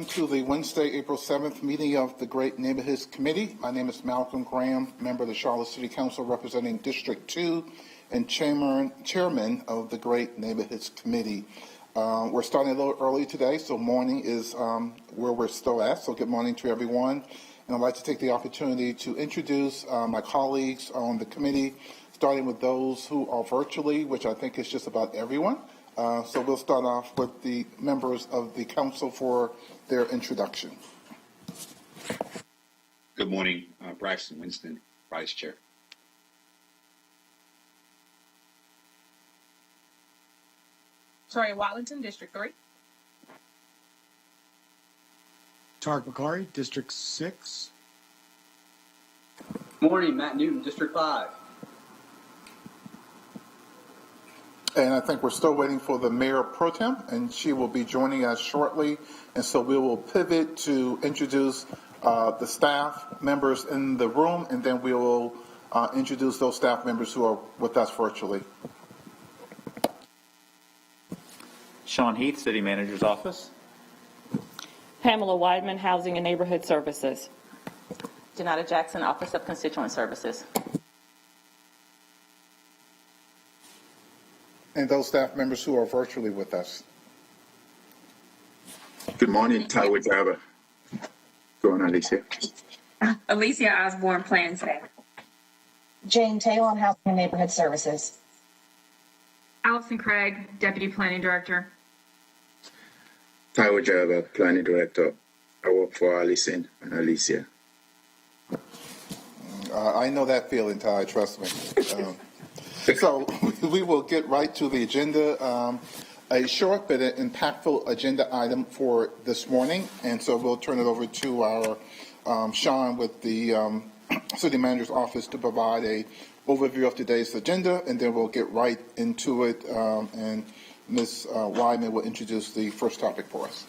welcome to the Wednesday, April 7th meeting of the Great Neighborhoods Committee. My name is Malcolm Graham, member of the Charlotte City Council representing District 2 and chairman of the Great Neighborhoods Committee. We're starting a little early today, so morning is where we're still at, so good morning to everyone. And I'd like to take the opportunity to introduce my colleagues on the committee, starting with those who are virtually, which I think is just about everyone. So we'll start off with the members of the council for their introduction. Good morning, Braxton Winston, Vice Chair. Tori Watlington, District 3. Tarek Bakari, District 6. Morning, Matt Newton, District 5. And I think we're still waiting for the Mayor Pro Tem, and she will be joining us shortly. And so we will pivot to introduce the staff members in the room, and then we will introduce those staff members who are with us virtually. Sean Heath, City Manager's Office. Pamela Weidman, Housing and Neighborhood Services. Janata Jackson, Office of Constituent Services. And those staff members who are virtually with us. Good morning, Taiwo Java. Go on, Alicia. Alicia Osborne, Plan Staff. Jane Taylor on Housing and Neighborhood Services. Allison Craig, Deputy Planning Director. Taiwo Java, Planning Director. I work for Alison and Alicia. I know that feeling, Ty, trust me. So we will get right to the agenda. A short but impactful agenda item for this morning. And so we'll turn it over to our Sean with the City Manager's Office to provide a overview of today's agenda, and then we'll get right into it. And Ms. Wyman will introduce the first topic for us.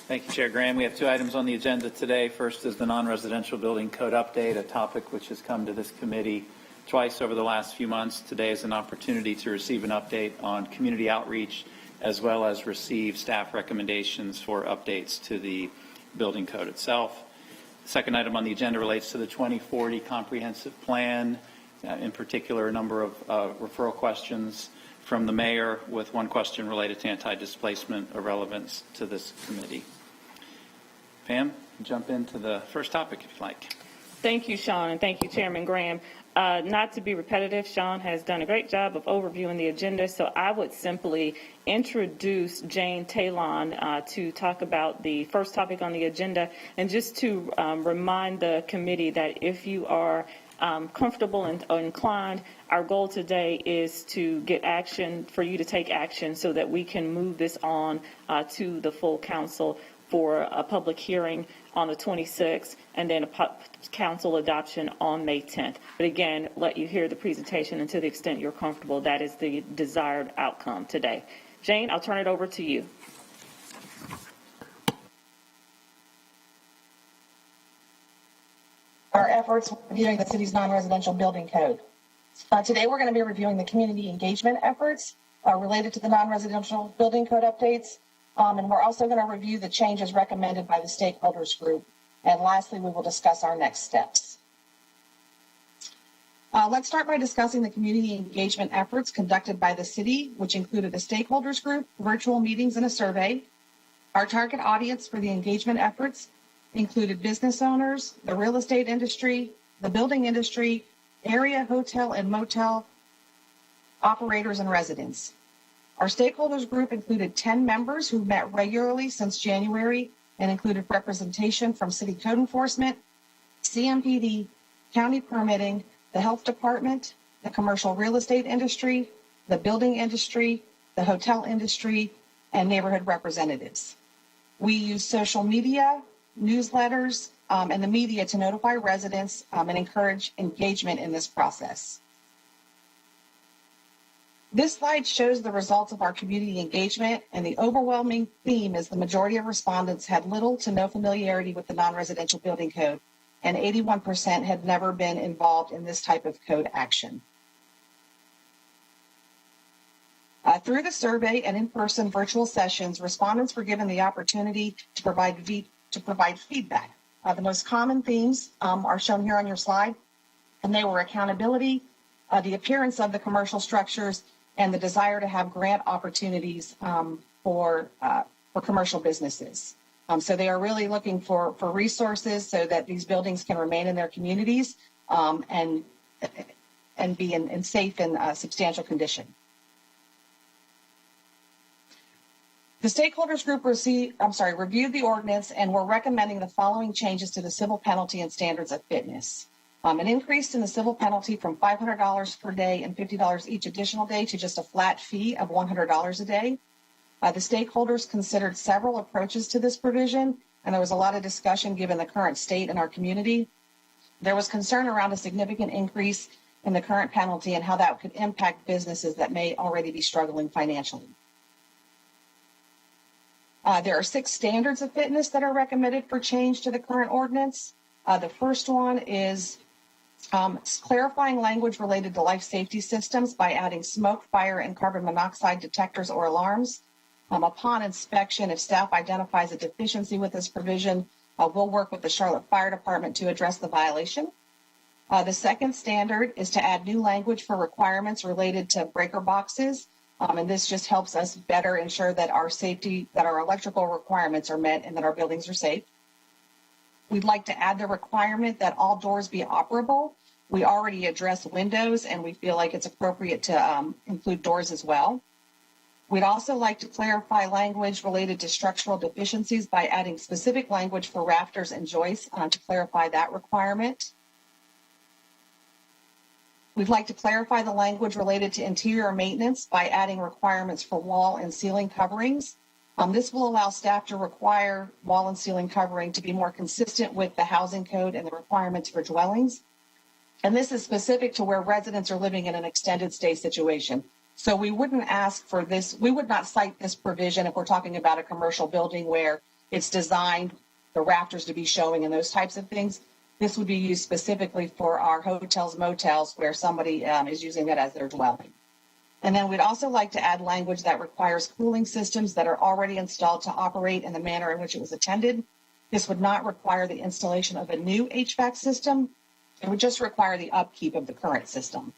Thank you, Chair Graham. We have two items on the agenda today. First is the non-residential building code update, a topic which has come to this committee twice over the last few months. Today is an opportunity to receive an update on community outreach, as well as receive staff recommendations for updates to the building code itself. The second item on the agenda relates to the 2040 comprehensive plan, in particular a number of referral questions from the mayor, with one question related to anti-displacement of relevance to this committee. Pam, jump into the first topic if you like. Thank you, Sean, and thank you, Chairman Graham. Not to be repetitive, Sean has done a great job of overviewing the agenda, so I would simply introduce Jane Taylor to talk about the first topic on the agenda, and just to remind the committee that if you are comfortable and inclined, our goal today is to get action, for you to take action so that we can move this on to the full council for a public hearing on the 26th, and then a council adoption on May 10th. But again, let you hear the presentation, and to the extent you're comfortable, that is the desired outcome today. Jane, I'll turn it over to you. Our efforts reviewing the city's non-residential building code. Today we're going to be reviewing the community engagement efforts related to the non-residential building code updates. And we're also going to review the changes recommended by the stakeholders group. And lastly, we will discuss our next steps. Let's start by discussing the community engagement efforts conducted by the city, which included the stakeholders group, virtual meetings, and a survey. Our target audience for the engagement efforts included business owners, the real estate industry, the building industry, area hotel and motel operators, and residents. Our stakeholders group included 10 members who met regularly since January and included representation from city code enforcement, CMPD, county permitting, the health department, the commercial real estate industry, the building industry, the hotel industry, and neighborhood representatives. We use social media, newsletters, and the media to notify residents and encourage engagement in this process. This slide shows the results of our community engagement, and the overwhelming theme is the majority of respondents had little to no familiarity with the non-residential building code, and 81% had never been involved in this type of code action. Through the survey and in-person virtual sessions, respondents were given the opportunity to provide feedback. The most common themes are shown here on your slide, and they were accountability, the appearance of the commercial structures, and the desire to have grant opportunities for commercial businesses. So they are really looking for resources so that these buildings can remain in their communities and be in safe and substantial condition. The stakeholders group reviewed the ordinance and were recommending the following changes to the civil penalty and standards of fitness. An increase in the civil penalty from $500 per day and $50 each additional day to just a flat fee of $100 a day. The stakeholders considered several approaches to this provision, and there was a lot of discussion given the current state in our community. There was concern around a significant increase in the current penalty and how that could impact businesses that may already be struggling financially. There are 6 standards of fitness that are recommended for change to the current ordinance. The first one is clarifying language related to life safety systems by adding smoke, fire, and carbon monoxide detectors or alarms. Upon inspection, if staff identifies a deficiency with this provision, we'll work with the Charlotte Fire Department to address the violation. The second standard is to add new language for requirements related to breaker boxes. And this just helps us better ensure that our electrical requirements are met and that our buildings are safe. We'd like to add the requirement that all doors be operable. We already address windows, and we feel like it's appropriate to include doors as well. We'd also like to clarify language related to structural deficiencies by adding specific language for rafters and joists to clarify that requirement. We'd like to clarify the language related to interior maintenance by adding requirements for wall and ceiling coverings. This will allow staff to require wall and ceiling covering to be more consistent with the housing code and the requirements for dwellings. And this is specific to where residents are living in an extended stay situation. So we wouldn't ask for this, we would not cite this provision if we're talking about a commercial building where it's designed the rafters to be showing and those types of things. This would be used specifically for our hotels, motels, where somebody is using it as their dwelling. And then we'd also like to add language that requires cooling systems that are already installed to operate in the manner in which it was intended. This would not require the installation of a new HVAC system. It would just require the upkeep of the current system.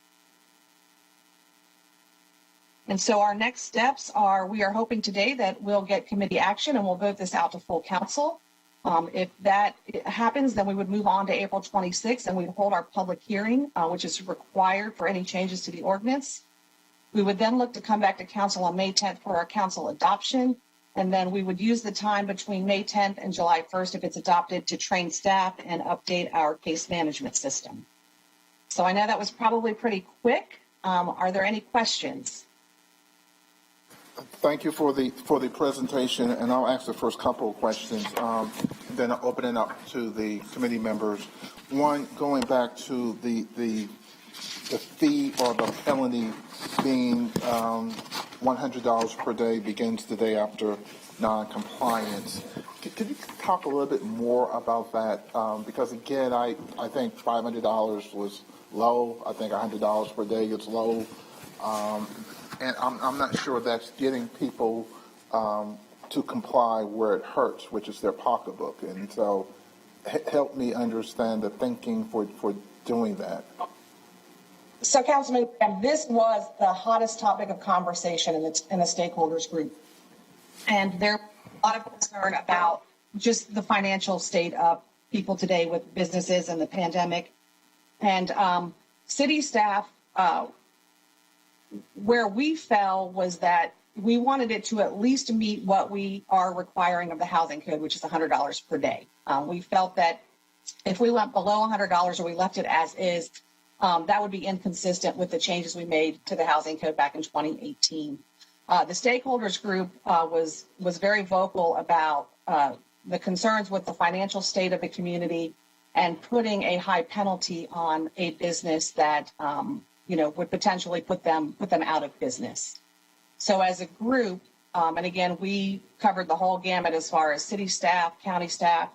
And so our next steps are, we are hoping today that we'll get committee action and we'll vote this out to full council. If that happens, then we would move on to April 26th and we'd hold our public hearing, which is required for any changes to the ordinance. We would then look to come back to council on May 10th for our council adoption. And then we would use the time between May 10th and July 1st, if it's adopted, to train staff and update our case management system. So I know that was probably pretty quick. Are there any questions? Thank you for the presentation, and I'll ask the first couple of questions, then I'll open it up to the committee members. One, going back to the fee or the penalty being $100 per day begins the day after non-compliance. Could you talk a little bit more about that? Because again, I think $500 was low. I think $100 per day is low. And I'm not sure that's getting people to comply where it hurts, which is their pocketbook. And so help me understand the thinking for doing that. So, Councilman, this was the hottest topic of conversation in the stakeholders group. And there's a lot of concern about just the financial state of people today with businesses and the pandemic. And city staff, where we fell was that we wanted it to at least meet what we are requiring of the housing code, which is $100 per day. We felt that if we went below $100 or we left it as is, that would be inconsistent with the changes we made to the housing code back in 2018. The stakeholders group was very vocal about the concerns with the financial state of the community and putting a high penalty on a business that would potentially put them out of business. So as a group, and again, we covered the whole gamut as far as city staff, county staff,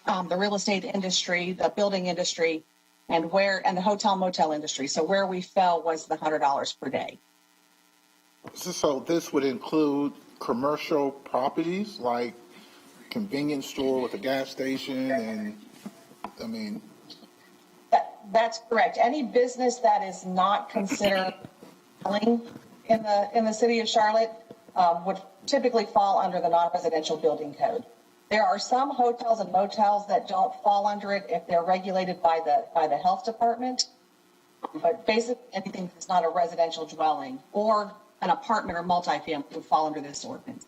the real estate industry, the building industry, and the hotel motel industry. So where we fell was the $100 per day. So this would include commercial properties like convenience store with a gas station and, I mean, That's correct. Any business that is not considered dwelling in the city of Charlotte would typically fall under the non-residential building code. There are some hotels and motels that don't fall under it if they're regulated by the health department. But basically, anything that's not a residential dwelling or an apartment or multifamily would fall under this ordinance.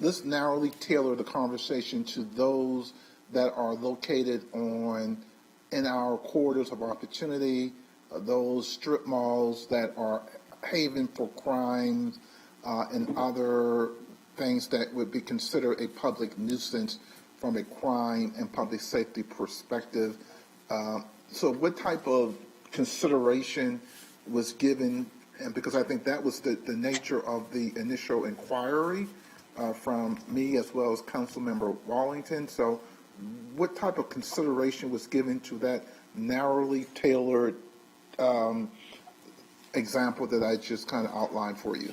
let's narrowly tailor the conversation to those that are located in our corridors of opportunity, those strip malls that are haven for crime, and other things that would be considered a public nuisance from a crime and public safety perspective. So what type of consideration was given, and because I think that was the nature of the initial inquiry from me as well as Councilmember Wallington. So what type of consideration was given to that narrowly tailored example that I just kind of outlined for you?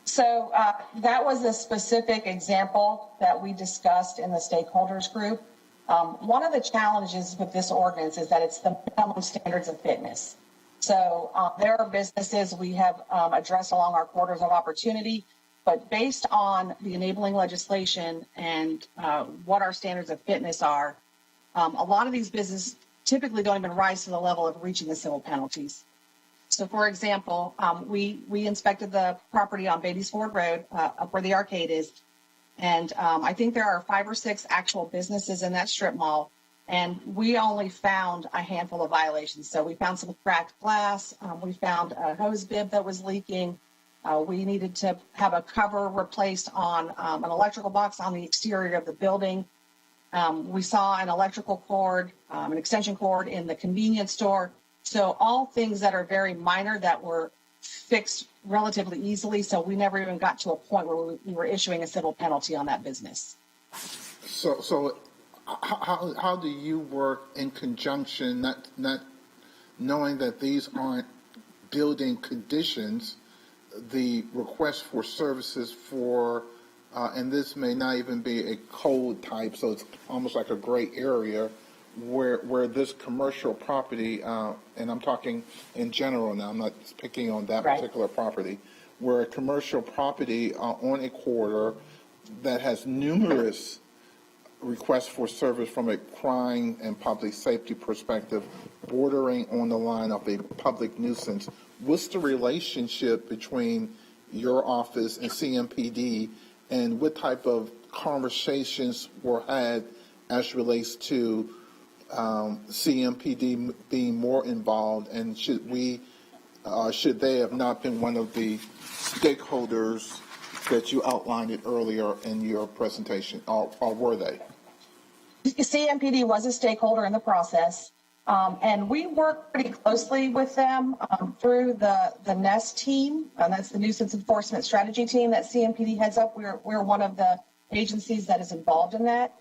So that was a specific example that we discussed in the stakeholders group. One of the challenges with this ordinance is that it's the minimum standards of fitness. So there are businesses we have addressed along our corridors of opportunity, but based on the enabling legislation and what our standards of fitness are, a lot of these businesses typically don't even rise to the level of reaching the civil penalties. So, for example, we inspected the property on Beatties Ford Road, up where the arcade is, and I think there are 5 or 6 actual businesses in that strip mall, and we only found a handful of violations. So we found some cracked glass, we found a hose bib that was leaking, we needed to have a cover replaced on an electrical box on the exterior of the building. We saw an electrical cord, an extension cord in the convenience store. So all things that are very minor that were fixed relatively easily. So we never even got to a point where we were issuing a civil penalty on that business. So how do you work in conjunction, not knowing that these aren't building conditions, the request for services for, and this may not even be a code type, so it's almost like a gray area, where this commercial property, and I'm talking in general now, I'm not picking on that Right. particular property, where a commercial property on a corridor that has numerous requests for service from a crime and public safety perspective, bordering on the line of a public nuisance, what's the relationship between your office and CMPD, and what type of conversations were had as relates to CMPD being more involved, and should they have not been one of the stakeholders that you outlined it earlier in your presentation, or were they? CMPD was a stakeholder in the process, and we work pretty closely with them through the NEST team, and that's the Nuisance Enforcement Strategy team that CMPD heads up. We're one of the agencies that is involved in that.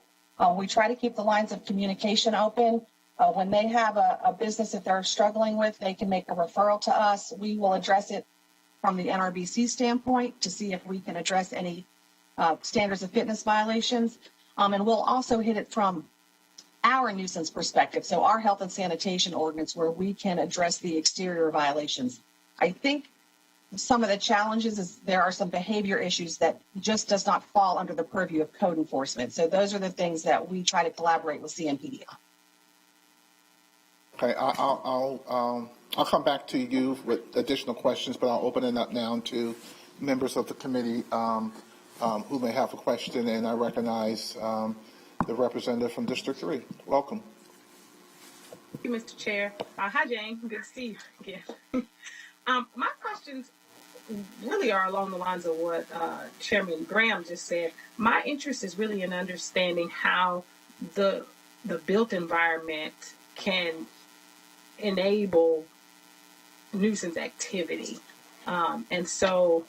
We try to keep the lines of communication open. When they have a business that they're struggling with, they can make a referral to us. We will address it from the NRBC standpoint to see if we can address any standards of fitness violations. And we'll also hit it from our nuisance perspective, so our health and sanitation ordinance, where we can address the exterior violations. I think some of the challenges is there are some behavior issues that just does not fall under the purview of code enforcement. So those are the things that we try to collaborate with CMPD on. Okay, I'll come back to you with additional questions, but I'll open it up now to members of the committee who may have a question, and I recognize the representative from District 3. Welcome. Thank you, Mr. Chair. Hi, Jane. Good to see you again. My questions really are along the lines of what Chairman Graham just said. My interest is really in understanding how the built environment can enable nuisance activity. And so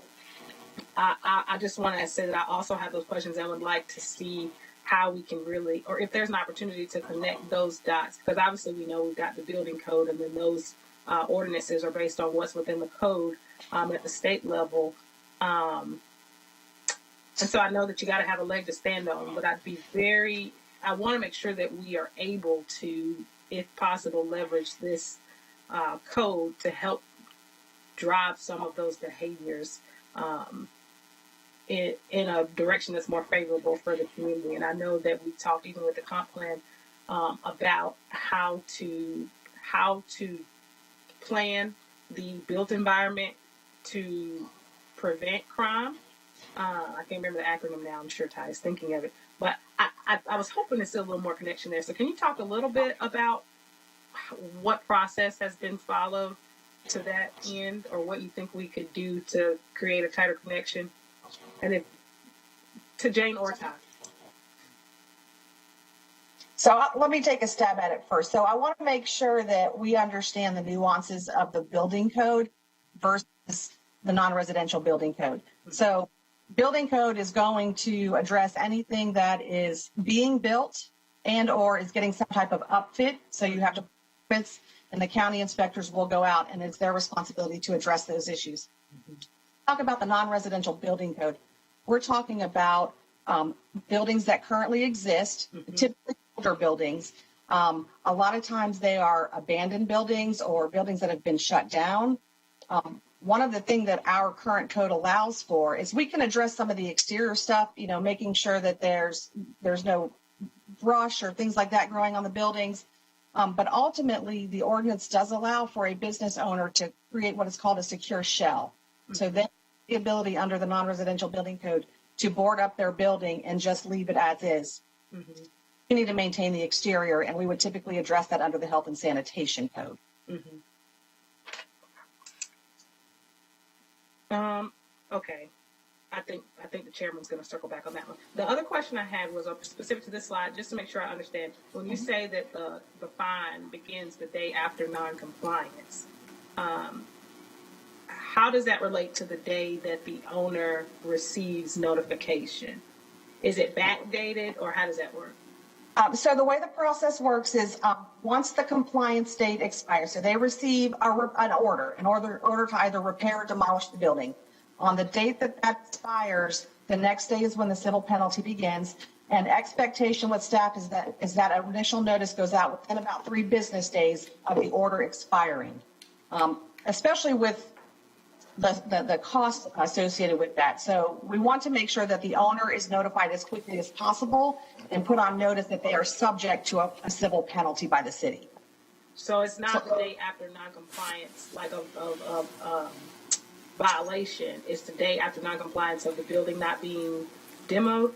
I just want to say that I also have those questions and would like to see how we can really, or if there's an opportunity to connect those dots, because obviously we know we've got the building code and then those ordinances are based on what's within the code at the state level. And so I know that you got to have a leg to stand on, but I want to make sure that we are able to, if possible, leverage this code to help drive some of those behaviors in a direction that's more favorable for the community. And I know that we talked even with the comp plan about how to plan the built environment to prevent crime. I can't remember the acronym now. I'm sure Ty is thinking of it, but I was hoping to see a little more connection there. So can you talk a little bit about what process has been followed to that end, or what you think we could do to create a tighter connection? And if to Jane or Ty. So let me take a stab at it first. So I want to make sure that we understand the nuances of the building code versus the non-residential building code. So building code is going to address anything that is being built and or is getting some type of upfit. So you have to, and the county inspectors will go out, and it's their responsibility to address those issues. Talk about the non-residential building code. We're talking about buildings that currently exist, typically older buildings. A lot of times they are abandoned buildings or buildings that have been shut down. One of the things that our current code allows for is we can address some of the exterior stuff, making sure that there's no brush or things like that growing on the buildings. But ultimately, the ordinance does allow for a business owner to create what is called a secure shell. So they have the ability under the non-residential building code to board up their building and just leave it as is. You need to maintain the exterior, and we would typically address that under the health and sanitation code. Okay. I think the chairman's going to circle back on that one. The other question I had was specific to this slide, just to make sure I understand. When you say that the fine begins the day after non-compliance, how does that relate to the day that the owner receives notification? Is it backdated, or how does that work? So the way the process works is once the compliance date expires, so they receive an order to either repair or demolish the building. On the date that expires, the next day is when the civil penalty begins. And expectation with staff is that initial notice goes out within about 3 business days of the order expiring, especially with the costs associated with that. So we want to make sure that the owner is notified as quickly as possible and put on notice that they are subject to a civil penalty by the city. So it's not the day after non-compliance, like of violation. It's the day after non-compliance of the building not being demoed?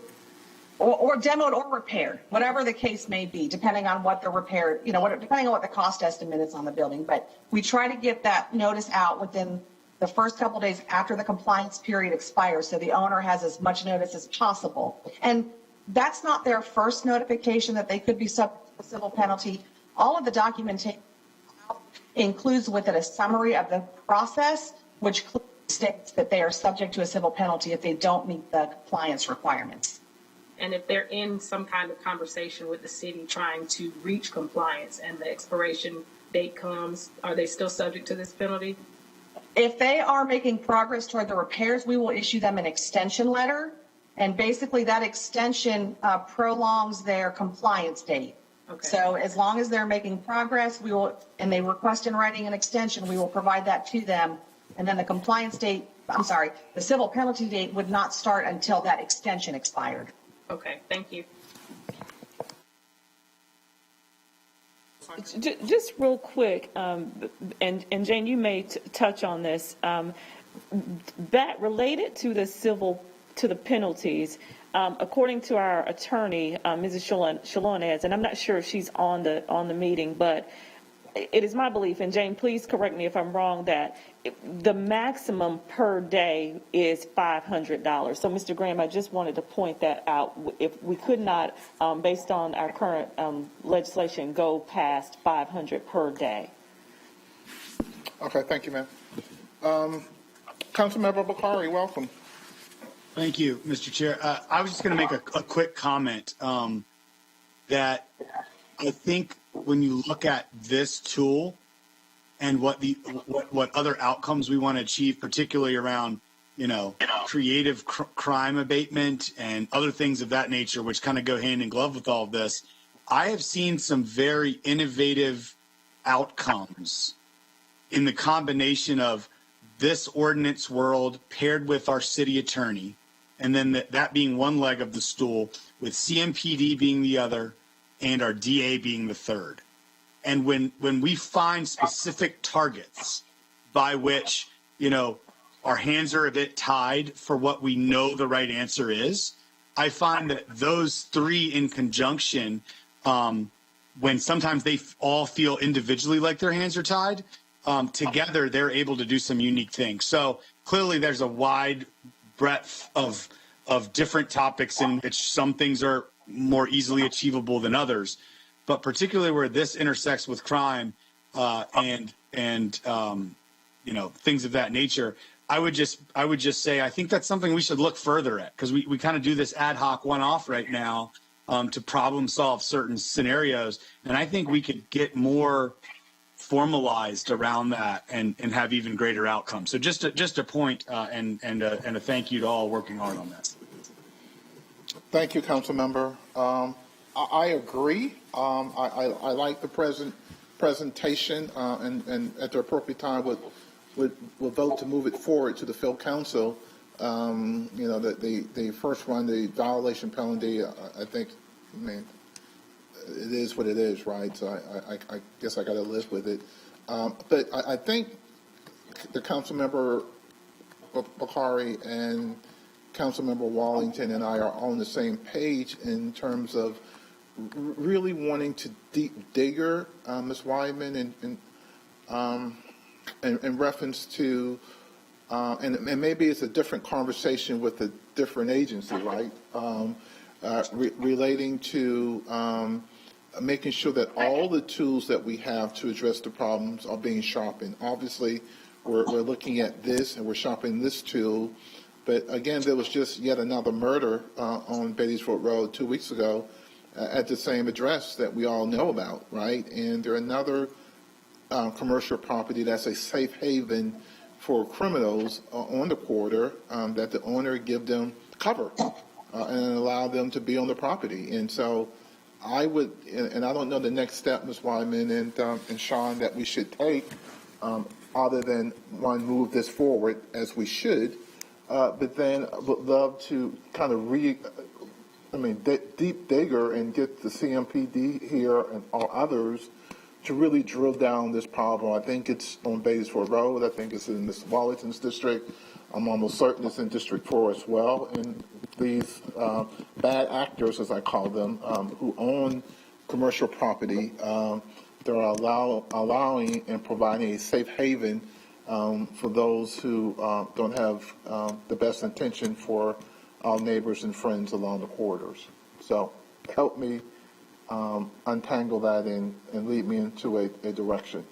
Or demoed or repaired, whatever the case may be, depending on what the repair, depending on what the cost estimate is on the building. But we try to get that notice out within the first couple of days after the compliance period expires, so the owner has as much notice as possible. And that's not their first notification that they could be subject to a civil penalty. All of the documentation includes with it a summary of the process, which states that they are subject to a civil penalty if they don't meet the compliance requirements. And if they're in some kind of conversation with the city trying to reach compliance and the expiration date comes, are they still subject to this penalty? If they are making progress toward the repairs, we will issue them an extension letter. And basically that extension prolongs their compliance date. Okay. So as long as they're making progress, and they request in writing an extension, we will provide that to them. And then the civil penalty date would not start until that extension expired. Okay, thank you. Just real quick, and Jane, you may touch on this, that related to the penalties, according to our attorney, Mrs. Shalonez, and I'm not sure if she's on the meeting, but it is my belief, and Jane, please correct me if I'm wrong, that the maximum per day is $500. So, Mr. Graham, I just wanted to point that out. If we could not, based on our current legislation, go past $500 per day. Okay, thank you, ma'am. Councilmember Bakari, welcome. Thank you, Mr. Chair. I was just going to make a quick comment that I think when you look at this tool and what other outcomes we want to achieve, particularly around, creative crime abatement and other things of that nature, which kind of go hand in glove with all of this. I have seen some very innovative outcomes in the combination of this ordinance world paired with our city attorney, and then that being one leg of the stool, with CMPD being the other, and our DA being the third. And when we find specific targets by which, our hands are a bit tied for what we know the right answer is, I find that those three in conjunction, when sometimes they all feel individually like their hands are tied, together they're able to do some unique things. So clearly there's a wide breadth of different topics in which some things are more easily achievable than others. But particularly where this intersects with crime and things of that nature, I would just say I think that's something we should look further at, because we kind of do this ad hoc one-off right now to problem solve certain scenarios, and I think we could get more formalized around that and have even greater outcomes. So just a point and a thank you to all working hard on that. Thank you, Council Member. I agree. I like the presentation, and at the appropriate time would vote to move it forward to the Full Council. The first one, the violation penalty, I think, it is what it is, right? So I guess I got to live with it. But I think the Council Member Bakari and Council Member Wallington and I are on the same page in terms of really wanting to deep digger, Ms. Wyman, in reference to, and maybe it's a different conversation with a different agency, right? Relating to making sure that all the tools that we have to address the problems are being sharpened. Obviously, we're looking at this and we're sharpening this tool. But again, there was just yet another murder on Beatty'sville Road 2 weeks ago at the same address that we all know about, right? And there are another commercial property that's a safe haven for criminals on the corridor that the owner give them cover and allow them to be on the property. And so I would, and I don't know the next step, Ms. Wyman and Sean, that we should take other than one, move this forward as we should, but then I would love to kind of deep digger and get the CMPD here and all others to really drill down this problem. I think it's on Beatty'sville Road. I think it's in Ms. Wallington's district. I'm almost certain it's in District 4 as well. And these bad actors, as I call them, who own commercial property, they're allowing and providing a safe haven for those who don't have the best intention for our neighbors and friends along the corridors. So help me untangle that and lead me into a direction.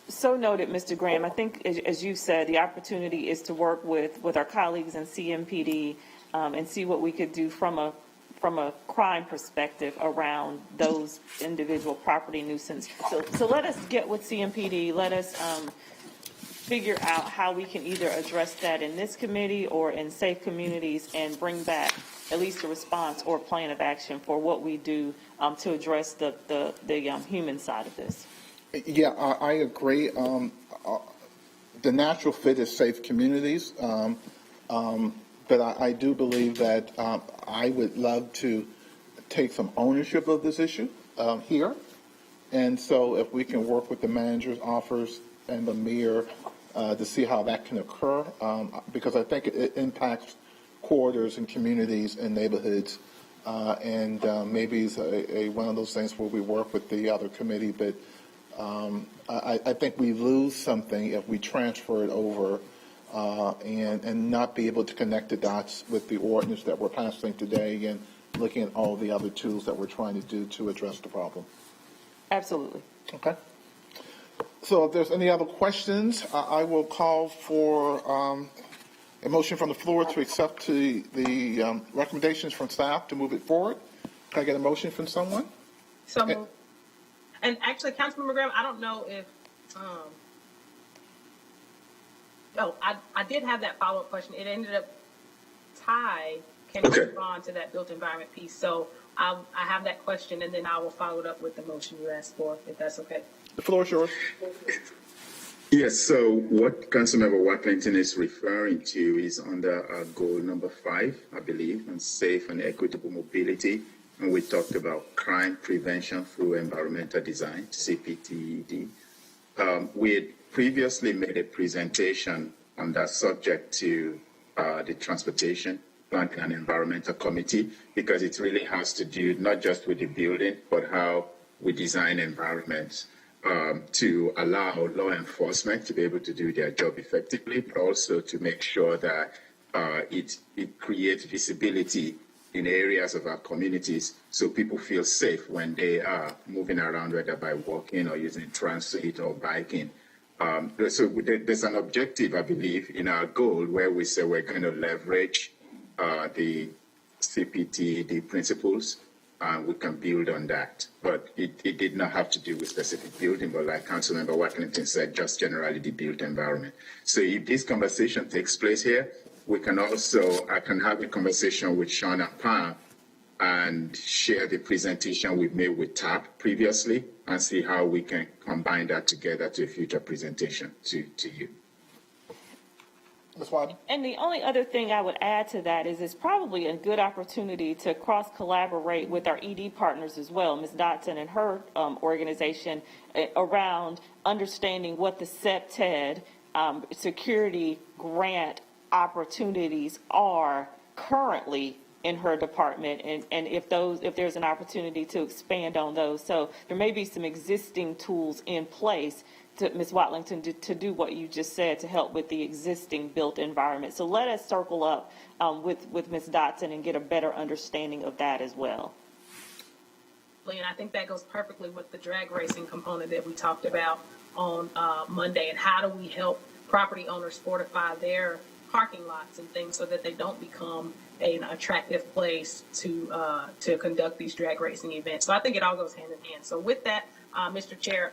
So noted, Mr. Graham. I think, as you said, the opportunity is to work with our colleagues in CMPD and see what we could do from a crime perspective around those individual property nuisance. So let us get with CMPD. Let us figure out how we can either address that in this committee or in Safe Communities and bring back at least a response or plan of action for what we do to address the human side of this. Yeah, I agree. The natural fit is Safe Communities, but I do believe that I would love to take some ownership of this issue here. And so if we can work with the manager's office and the mayor to see how that can occur, because I think it impacts corridors and communities and neighborhoods. And maybe it's one of those things where we work with the other committee, but I think we lose something if we transfer it over and not be able to connect the dots with the ordinance that we're passing today and looking at all the other tools that we're trying to do to address the problem. Absolutely. Okay. So if there's any other questions, I will call for a motion from the floor to accept the recommendations from staff to move it forward. Can I get a motion from someone? So moved. And actually, Councilmember Graham, I don't know if, I did have that follow-up question. It ended up Ty can Okay. respond to that built environment piece. So I have that question, and then I will follow it up with the motion you asked for, if that's okay. The floor is yours. Yes, so what Councilmember Watlington is referring to is under goal number 5, I believe, on safe and equitable mobility. And we talked about crime prevention through environmental design, CPTED. We had previously made a presentation on that subject to the Transportation, Planning and Environmental Committee, because it really has to do not just with the building, but how we design environments to allow law enforcement to be able to do their job effectively, but also to make sure that it creates visibility in areas of our communities so people feel safe when they are moving around, whether by walking or using transit or biking. So there's an objective, I believe, in our goal where we say we're going to leverage the CPTED principles, and we can build on that. But it did not have to do with specific building, but like Councilmember Watlington said, just generally the built environment. So if this conversation takes place here, I can have a conversation with Sean and Pam and share the presentation we've made with TAP previously and see how we can combine that together to a future presentation to you. Ms. Wyden? And the only other thing I would add to that is it's probably a good opportunity to cross-collaborate with our ED partners as well, Ms. Dotson and her organization, around understanding what the CEPTED security grant opportunities are currently in her department, and if there's an opportunity to expand on those. So there may be some existing tools in place to Ms. Watlington to do what you just said to help with the existing built environment. So let us circle up with Ms. Dotson and get a better understanding of that as well. And I think that goes perfectly with the drag racing component that we talked about on Monday, and how do we help property owners fortify their parking lots and things so that they don't become an attractive place to conduct these drag racing events. So I think it all goes hand in hand. So with that, Mr. Chair,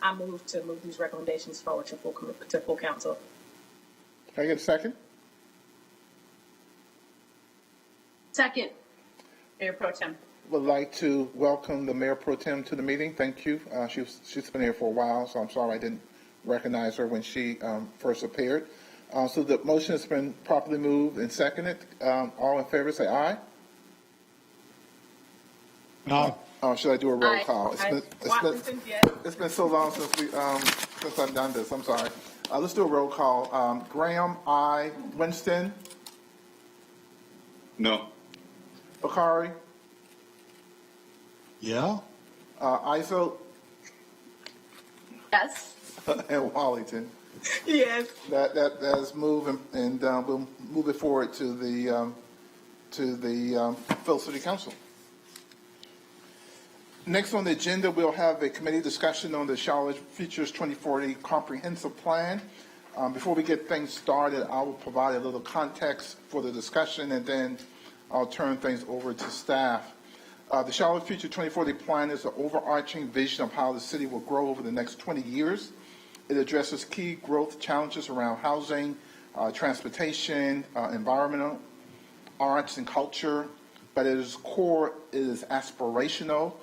I move these recommendations forward to full council. Can I get a second? Second, Mayor Pro Tem. Would like to welcome the Mayor Pro Tem to the meeting. Thank you. She's been here for a while, so I'm sorry I didn't recognize her when she first appeared. So the motion has been properly moved and seconded. All in favor, say aye. Aye. Should I do a roll Aye. call? Watlington, yes. It's been so long since I've done this. I'm sorry. Let's do a roll call. Graham, aye. Winston, No. Bakari, Yeah. Iso, Yes. and Wallington. Yes. That is moved, and we'll move it forward to the Phillips City Council. Next on the agenda, we'll have a committee discussion on the Charlotte Futures 2040 Comprehensive Plan. Before we get things started, I will provide a little context for the discussion, and then I'll turn things over to staff. The Charlotte Future 2040 Plan is an overarching vision of how the city will grow over the next 20 years. It addresses key growth challenges around housing, transportation, environmental, arts, and culture. But at its core, it is aspirational,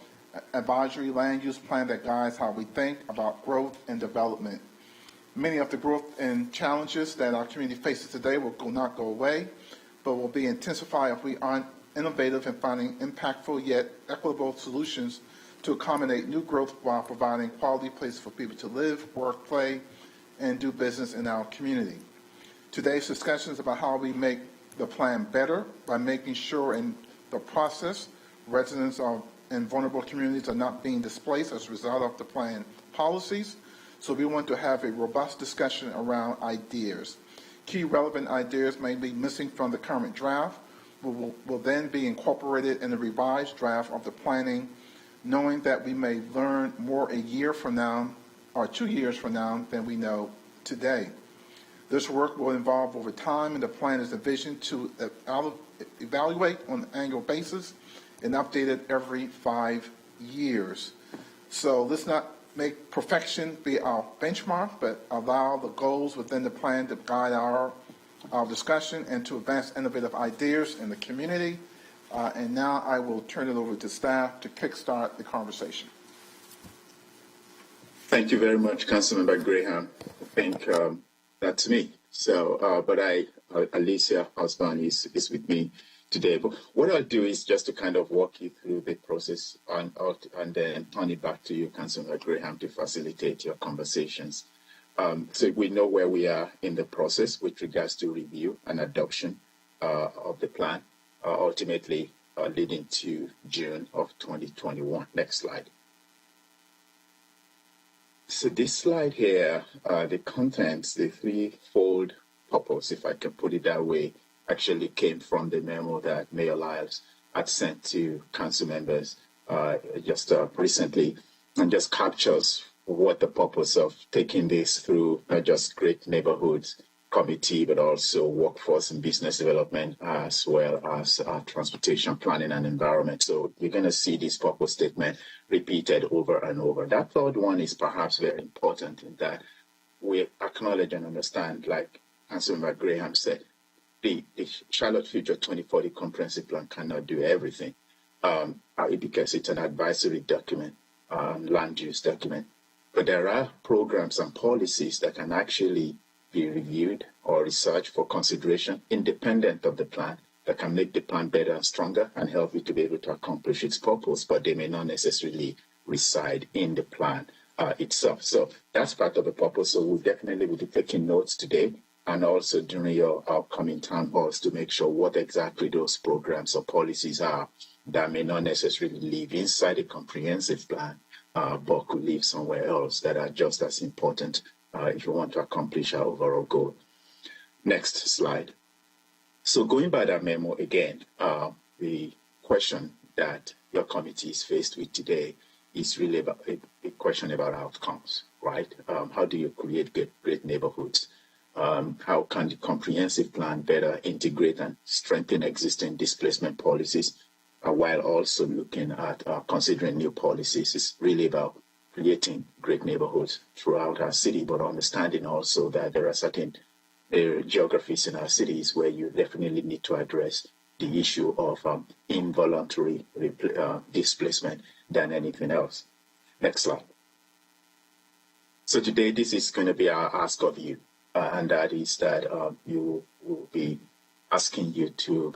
advisory land use plan that guides how we think about growth and development. Many of the growth and challenges that our community faces today will not go away, but will be intensified if we aren't innovative in finding impactful yet equitable solutions to accommodate new growth while providing quality places for people to live, work, play, and do business in our community. Today's discussion is about how we make the plan better by making sure in the process residents in vulnerable communities are not being displaced as a result of the plan policies. So we want to have a robust discussion around ideas. Key relevant ideas may be missing from the current draft, will then be incorporated in the revised draft of the planning, knowing that we may learn more a year from now or 2 years from now than we know today. This work will evolve over time, and the plan is envisioned to evaluate on an annual basis and updated every 5 years. So let's not make perfection be our benchmark, but allow the goals within the plan to guide our discussion and to advance innovative ideas in the community. And now I will turn it over to staff to kickstart the conversation. Thank you very much, Councilmember Graham. I think that's me. So, but Alicia Osborne is with me today. But what I'll do is just to kind of walk you through the process and then turn it back to you, Councilmember Graham, to facilitate your conversations. So we know where we are in the process with regards to review and adoption of the plan, ultimately leading to June of 2021. Next slide. So this slide here, the contents, the threefold purpose, if I can put it that way, actually came from the memo that Mayor Lyles had sent to council members just recently, and just captures what the purpose of taking this through not just Great Neighborhoods Committee, but also workforce and business development, as well as transportation planning and environment. So you're going to see this purpose statement repeated over and over. That third one is perhaps very important in that we acknowledge and understand, like Councilmember Graham said, the Charlotte Future 2040 Comprehensive Plan cannot do everything because it's an advisory document, land use document. But there are programs and policies that can actually be reviewed or researched for consideration independent of the plan that can make the plan better and stronger and help it to be able to accomplish its purpose, but they may not necessarily reside in the plan itself. So that's part of the purpose. So we definitely will be taking notes today and also during your upcoming town halls to make sure what exactly those programs or policies are that may not necessarily live inside a comprehensive plan, but could live somewhere else that are just as important if you want to accomplish our overall goal. Next slide. So going by that memo again, the question that your committee is faced with today is really about a question about outcomes, right? How do you create great neighborhoods? How can the comprehensive plan better integrate and strengthen existing displacement policies while also looking at considering new policies? It's really about creating great neighborhoods throughout our city, but understanding also that there are certain geographies in our cities where you definitely need to address the issue of involuntary displacement than anything else. Next slide. So today, this is going to be our ask of you, and that is that you will be asking you to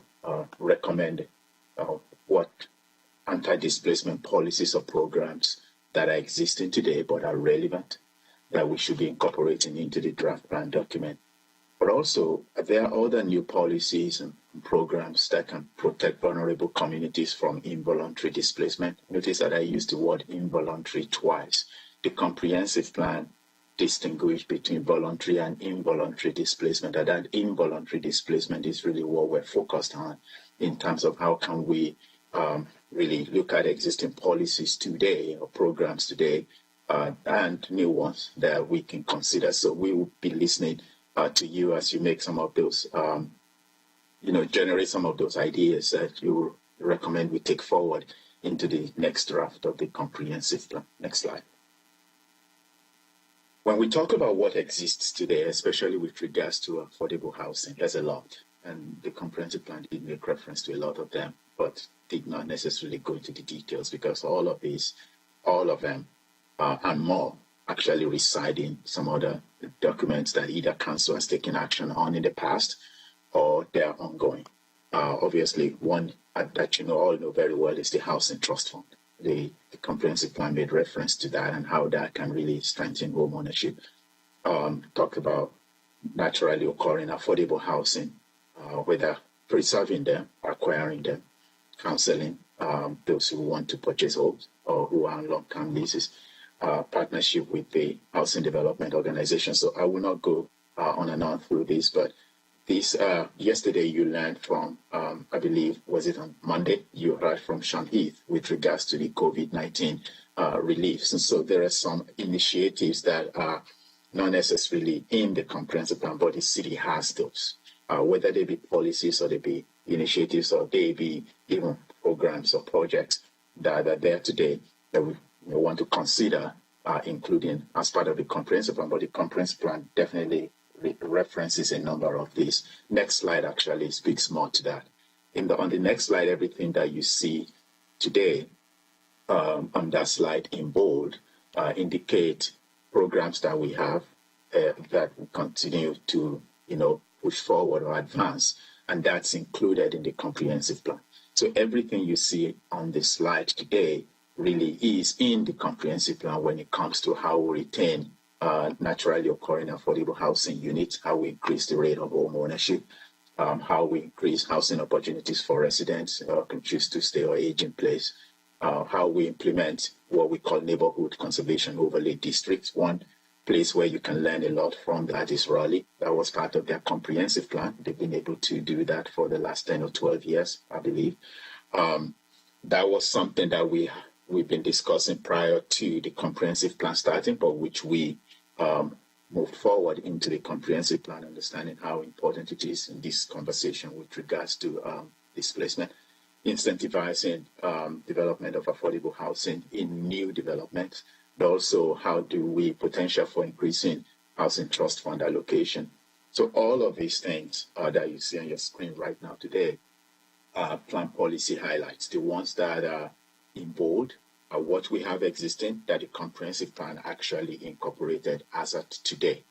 recommend what anti-displacement policies or programs that are existing today but are relevant that we should be incorporating into the draft plan document. But also, there are other new policies and programs that can protect vulnerable communities from involuntary displacement. Notice that I used the word involuntary twice. The comprehensive plan distinguishes between voluntary and involuntary displacement, and that involuntary displacement is really what we're focused on in terms of how can we really look at existing policies today or programs today and new ones that we can consider. So we will be listening to you as you make some of those, generate some of those ideas that you recommend we take forward into the next draft of the comprehensive plan. Next slide. When we talk about what exists today, especially with regards to affordable housing, there's a lot. And the comprehensive plan did make reference to a lot of them, but did not necessarily go into the details because all of them and more actually reside in some other documents that either council has taken action on in the past or they're ongoing. Obviously, one that all know very well is the Housing Trust Fund. The comprehensive plan made reference to that and how that can really strengthen home ownership. Talk about naturally occurring affordable housing, whether preserving them, acquiring them, counseling those who want to purchase homes or who are on long-term leases, partnership with the Housing Development Organization. So I will not go on and on through this, but this yesterday you learned from, I believe, was it on Monday, you heard from Sean Heath with regards to the COVID-19 reliefs. And so there are some initiatives that are not necessarily in the comprehensive plan, but the city has those, whether they be policies or they be initiatives or they be even programs or projects that are there today that may want to consider including as part of the comprehensive plan, but the comprehensive plan definitely references a number of these. Next slide actually speaks more to that. On the next slide, everything that you see today on that slide in bold indicate programs that we have that we continue to, push forward or advance, and that's included in the comprehensive plan. So everything you see on the slide today really is in the comprehensive plan when it comes to how we retain naturally occurring affordable housing units, how we increase the rate of home ownership, how we increase housing opportunities for residents who can choose to stay or age in place, how we implement what we call neighborhood conservation overlay districts. One place where you can learn a lot from that is Raleigh. That was part of their comprehensive plan. They've been able to do that for the last 10 or 12 years, I believe. That was something that we've been discussing prior to the comprehensive plan starting, but which we moved forward into the comprehensive plan, understanding how important it is in this conversation with regards to displacement, incentivizing development of affordable housing in new developments, but also how do we potential for increasing housing trust fund allocation. So all of these things that you see on your screen right now today are plan policy highlights. The ones that are in bold are what we have existing that the comprehensive plan actually incorporated as at today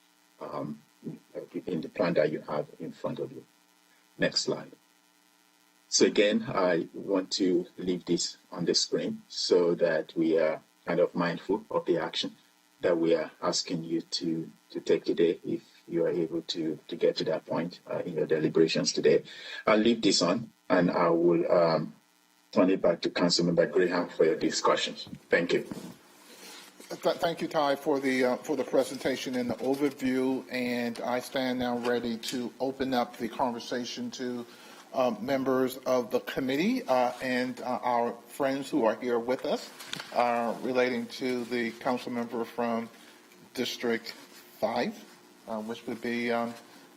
in the plan that you have in front of you. Next slide. So again, I want to leave this on the screen so that we are kind of mindful of the action that we are asking you to take today if you are able to get to that point in your deliberations today. I'll leave this on and I will turn it back to Councilmember Graham for your discussions. Thank you. Thank you, Ty, for the presentation and the overview. And I stand now ready to open up the conversation to members of the committee and our friends who are here with us relating to the council member from District 5, which would be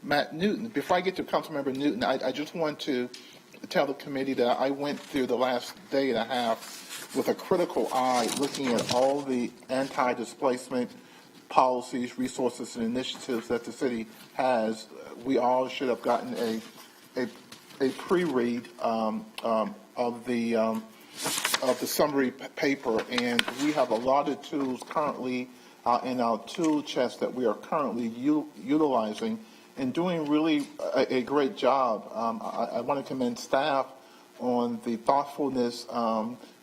Matt Newton. Before I get to Councilmember Newton, I just want to tell the committee that I went through the last day and a half with a critical eye looking at all the anti-displacement policies, resources, and initiatives that the city has. We all should have gotten a pre-read of the summary paper, and we have a lot of tools currently in our tool chest that we are currently utilizing and doing really a great job. I want to commend staff on the thoughtfulness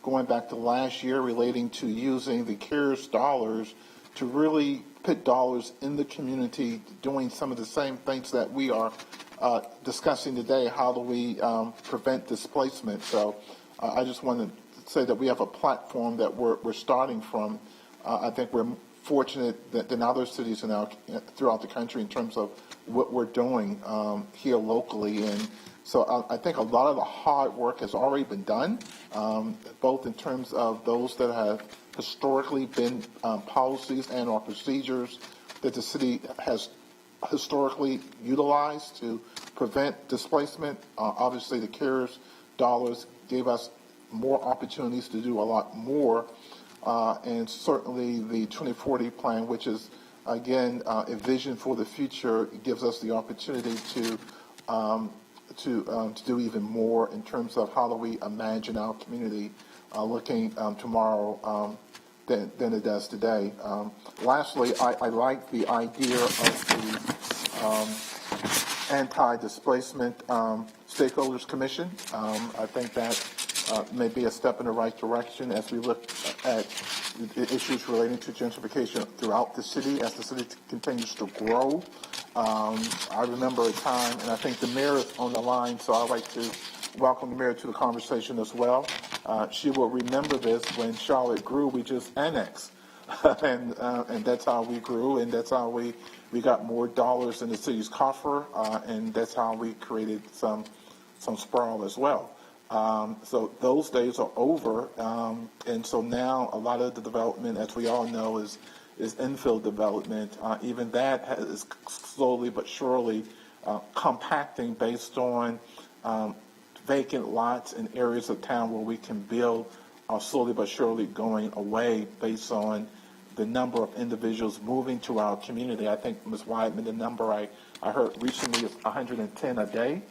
going back to last year relating to using the CARES dollars to really put dollars in the community, doing some of the same things that we are discussing today. How do we prevent displacement? So I just want to say that we have a platform that we're starting from. I think we're fortunate than other cities throughout the country in terms of what we're doing here locally. And so I think a lot of the hard work has already been done, both in terms of those that have historically been policies and or procedures that the city has historically utilized to prevent displacement. Obviously, the CARES dollars gave us more opportunities to do a lot more. And certainly the 2040 plan, which is, again, a vision for the future, gives us the opportunity to do even more in terms of how do we imagine our community looking tomorrow than it does today. Lastly, I like the idea of the anti-displacement stakeholders commission. I think that may be a step in the right direction as we look at the issues relating to gentrification throughout the city as the city continues to grow. I remember a time, and I think the mayor is on the line, so I'd like to welcome the mayor to the conversation as well. She will remember this. When Charlotte grew, we just annexed. and that's how we grew, and that's how we got more dollars in the city's coffer, and that's how we created some sprawl as well. So those days are over, and so now a lot of the development, as we all know, is infill development. Even that is slowly but surely compacting based on vacant lots in areas of town where we can build are slowly but surely going away based on the number of individuals moving to our community. I think, Ms. Weidman, the number I heard recently is 110 a day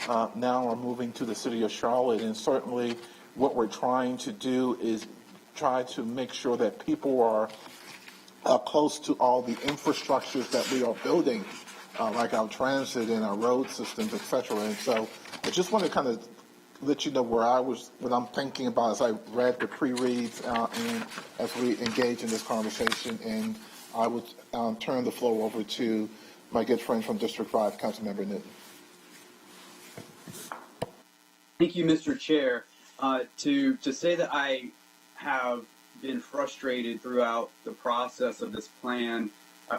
now are moving to the city of Charlotte. And certainly what we're trying to do is try to make sure that people are close to all the infrastructures that we are building, like our transit and our road systems, et cetera. And so I just want to kind of let you know what I'm thinking about as I read the pre-reads and as we engage in this conversation. And I would turn the floor over to my good friend from District 5, Councilmember Newton. Thank you, Mr. Chair. To say that I have been frustrated throughout the process of this plan,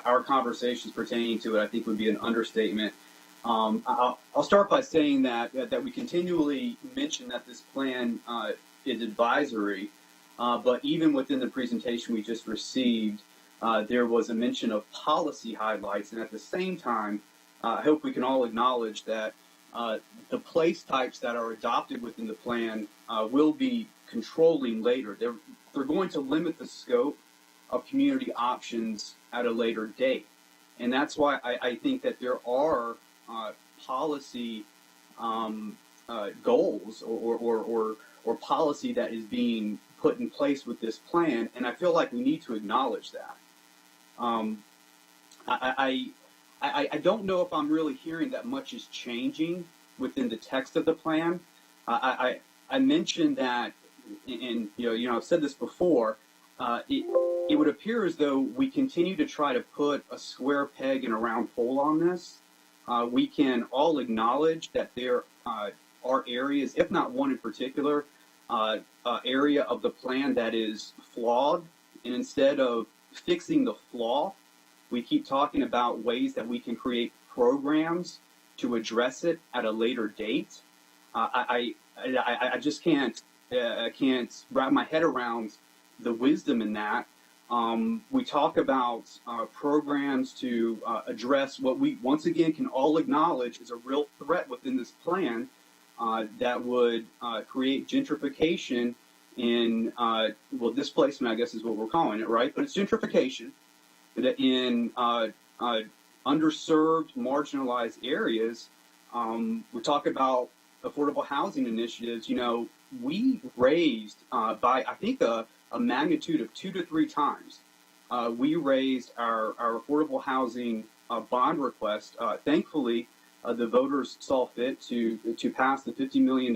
our conversations pertaining to it, I think would be an understatement. I'll start by saying that we continually mention that this plan is advisory, but even within the presentation we just received, there was a mention of policy highlights, and at the same time, I hope we can all acknowledge that the place types that are adopted within the plan will be controlling later. They're going to limit the scope of community options at a later date, and that's why I think that there are policy goals or policy that is being put in place with this plan, and I feel like we need to acknowledge that. I don't know if I'm really hearing that much is changing within the text of the plan. I mentioned that, and I've said this before. It would appear as though we continue to try to put a square peg in a round hole on this. We can all acknowledge that there are areas, if not one in particular, area of the plan that is flawed. And instead of fixing the flaw, we keep talking about ways that we can create programs to address it at a later date. I just can't wrap my head around the wisdom in that. We talk about programs to address what we, once again, can all acknowledge is a real threat within this plan that would create gentrification in, displacement, I guess is what we're calling it, right? But it's gentrification in underserved, marginalized areas. We talk about affordable housing initiatives. We raised by, I think, a magnitude of 2 to 3 times. We raised our affordable housing bond request. Thankfully, the voters saw fit to pass the $50 million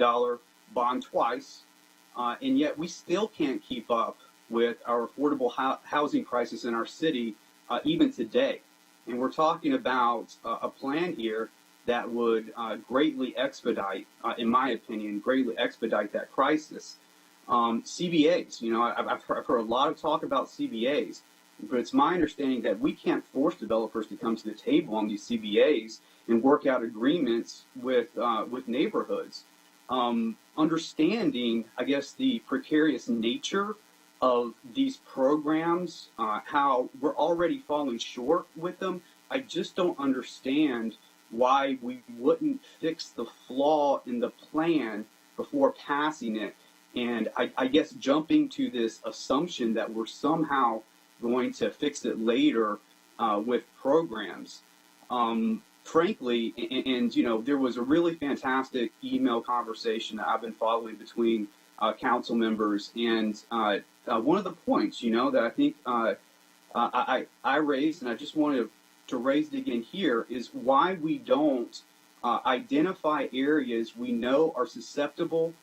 bond twice, and yet we still can't keep up with our affordable housing crisis in our city even today. And we're talking about a plan here that would greatly expedite, in my opinion, that crisis. CBAs, I've heard a lot of talk about CBAs, but it's my understanding that we can't force developers to come to the table on these CBAs and work out agreements with neighborhoods. Understanding, I guess, the precarious nature of these programs, how we're already falling short with them, I just don't understand why we wouldn't fix the flaw in the plan before passing it. And I guess jumping to this assumption that we're somehow going to fix it later with programs. Frankly, and there was a really fantastic email conversation that I've been following between council members, and one of the points, that I think I raised, and I just wanted to raise it again here, is why we don't identify areas we know are susceptible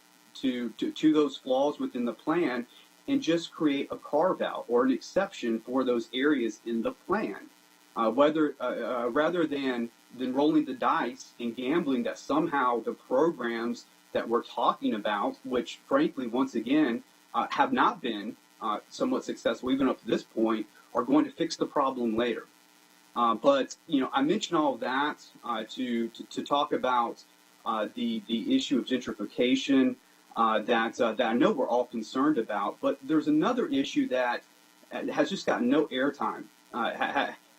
to those flaws within the plan and just create a carve-out or an exception for those areas in the plan, rather than rolling the dice and gambling that somehow the programs that we're talking about, which frankly, once again, have not been somewhat successful even up to this point, are going to fix the problem later. But I mention all of that to talk about the issue of gentrification that I know we're all concerned about. But there's another issue that has just gotten no airtime,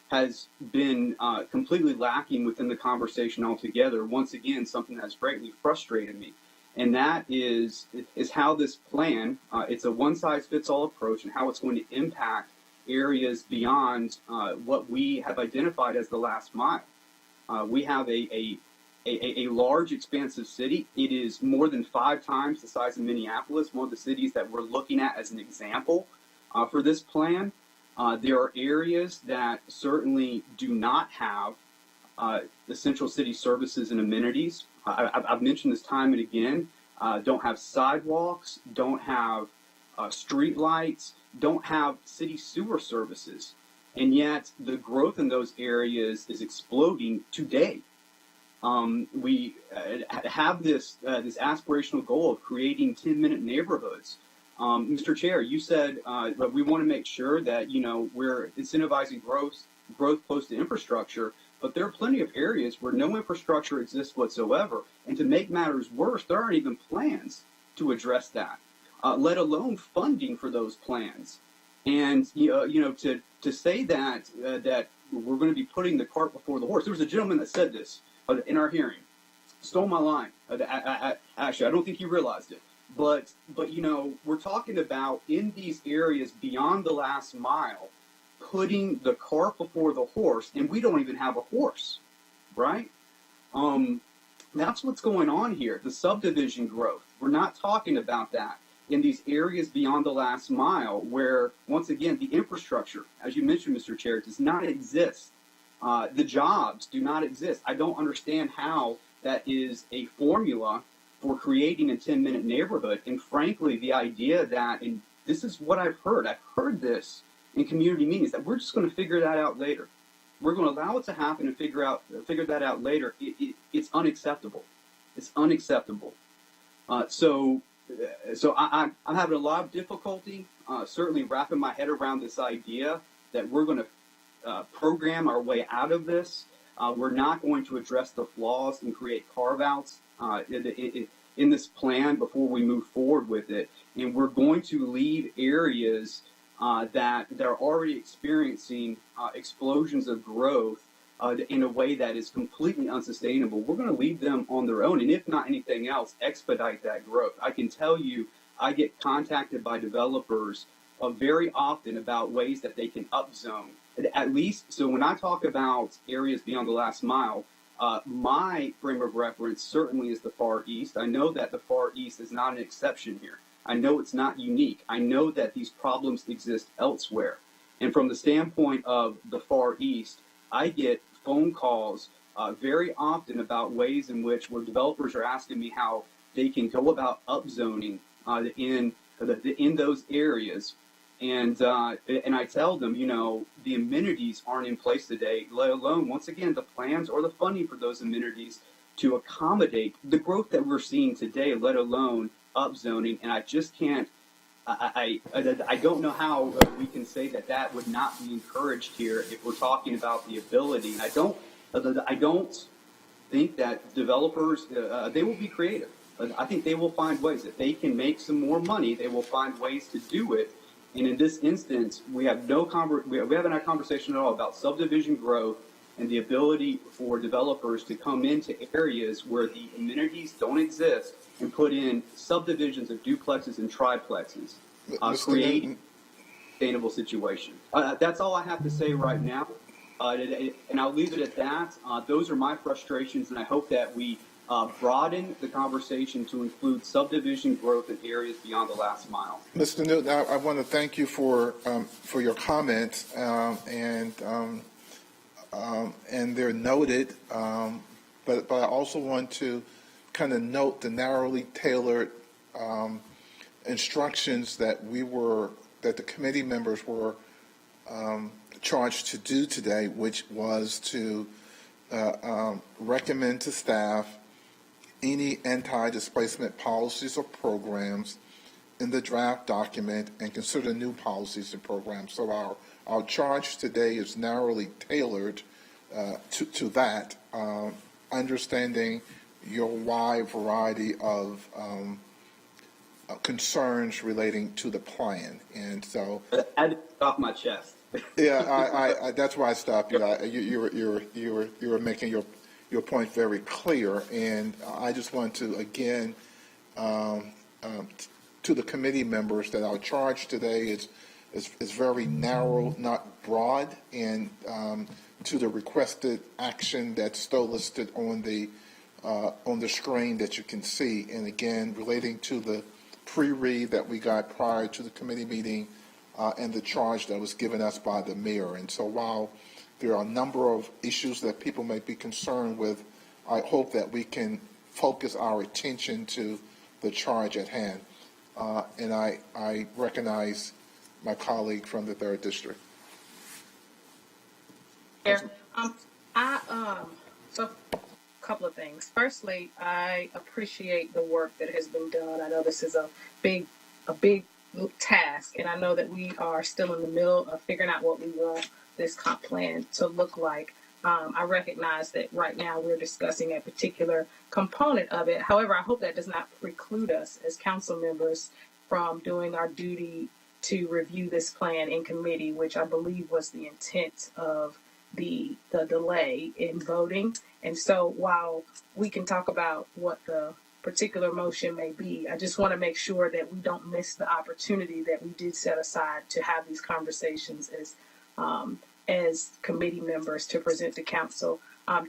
has been completely lacking within the conversation altogether. Once again, something that's greatly frustrated me. and that is how this plan, it's a one-size-fits-all approach, and how it's going to impact areas beyond what we have identified as the last mile. We have a large, expansive city. It is more than 5 times the size of Minneapolis, one of the cities that we're looking at as an example for this plan. There are areas that certainly do not have essential city services and amenities. I've mentioned this time and again. Don't have sidewalks, don't have street lights, don't have city sewer services. And yet the growth in those areas is exploding today. We have this aspirational goal of creating 10-minute neighborhoods. Mr. Chair, you said we want to make sure that we're incentivizing growth close to infrastructure, but there are plenty of areas where no infrastructure exists whatsoever. And to make matters worse, there aren't even plans to address that, let alone funding for those plans. And to say that we're going to be putting the cart before the horse. There was a gentleman that said this in our hearing, stole my line. Actually, I don't think he realized it. But we're talking about in these areas beyond the last mile, putting the cart before the horse, and we don't even have a horse, right? That's what's going on here. The subdivision growth. We're not talking about that in these areas beyond the last mile, where once again the infrastructure, as you mentioned, Mr. Chair, does not exist. The jobs do not exist. I don't understand how that is a formula for creating a 10-minute neighborhood. And frankly, the idea that, and this is what I've heard this in community meetings, that we're just going to figure that out later. We're going to allow it to happen and figure that out later. It's unacceptable. It's unacceptable. So I'm having a lot of difficulty certainly wrapping my head around this idea that we're going to program our way out of this. We're not going to address the flaws and create carve-outs in this plan before we move forward with it. And we're going to leave areas that are already experiencing explosions of growth in a way that is completely unsustainable. We're going to leave them on their own, and if not anything else, expedite that growth. I can tell you, I get contacted by developers very often about ways that they can upzone. At least, so when I talk about areas beyond the last mile, my frame of reference certainly is the Far East. I know that the Far East is not an exception here. I know it's not unique. I know that these problems exist elsewhere. And from the standpoint of the Far East, I get phone calls very often about ways in which where developers are asking me how they can go about upzoning in those areas. And I tell them, the amenities aren't in place today, let alone, once again, the plans or the funding for those amenities to accommodate the growth that we're seeing today, let alone upzoning. And I just can't, I don't know how we can say that would not be encouraged here if we're talking about the ability. I don't think that developers, they will be creative. I think they will find ways. If they can make some more money, they will find ways to do it. And in this instance, we haven't had a conversation at all about subdivision growth and the ability for developers to come into areas where the amenities don't exist and put in subdivisions of duplexes and triplexes, creating a sustainable situation. That's all I have to say right now, and I'll leave it at that. Those are my frustrations, and I hope that we broaden the conversation to include subdivision growth in areas beyond the last mile. Mr. Newton, I want to thank you for your comments, and they're noted, but I also want to kind of note the narrowly tailored instructions that the committee members were charged to do today, which was to recommend to staff any anti-displacement policies or programs in the draft document and consider new policies and programs. So our charge today is narrowly tailored to that, understanding your wide variety of concerns relating to the plan. And so I had to get off my chest. Yeah, I that's why I stopped you. You were making your point very clear, and I just want to again to the committee members that our charge today is very narrow, not broad, and to the requested action that's still listed on the screen that you can see. And again, relating to the pre-read that we got prior to the committee meeting and the charge that was given us by the mayor. And so while there are a number of issues that people may be concerned with, I hope that we can focus our attention to the charge at hand. And I recognize my colleague from the 3rd District. So a couple of things. Firstly, I appreciate the work that has been done. I know this is a big task, and I know that we are still in the middle of figuring out what we want this comp plan to look like. I recognize that right now we're discussing a particular component of it. However, I hope that does not preclude us as council members from doing our duty to review this plan in committee, which I believe was the intent of the delay in voting. And so while we can talk about what the particular motion may be, I just want to make sure that we don't miss the opportunity that we did set aside to have these conversations as committee members to present to council.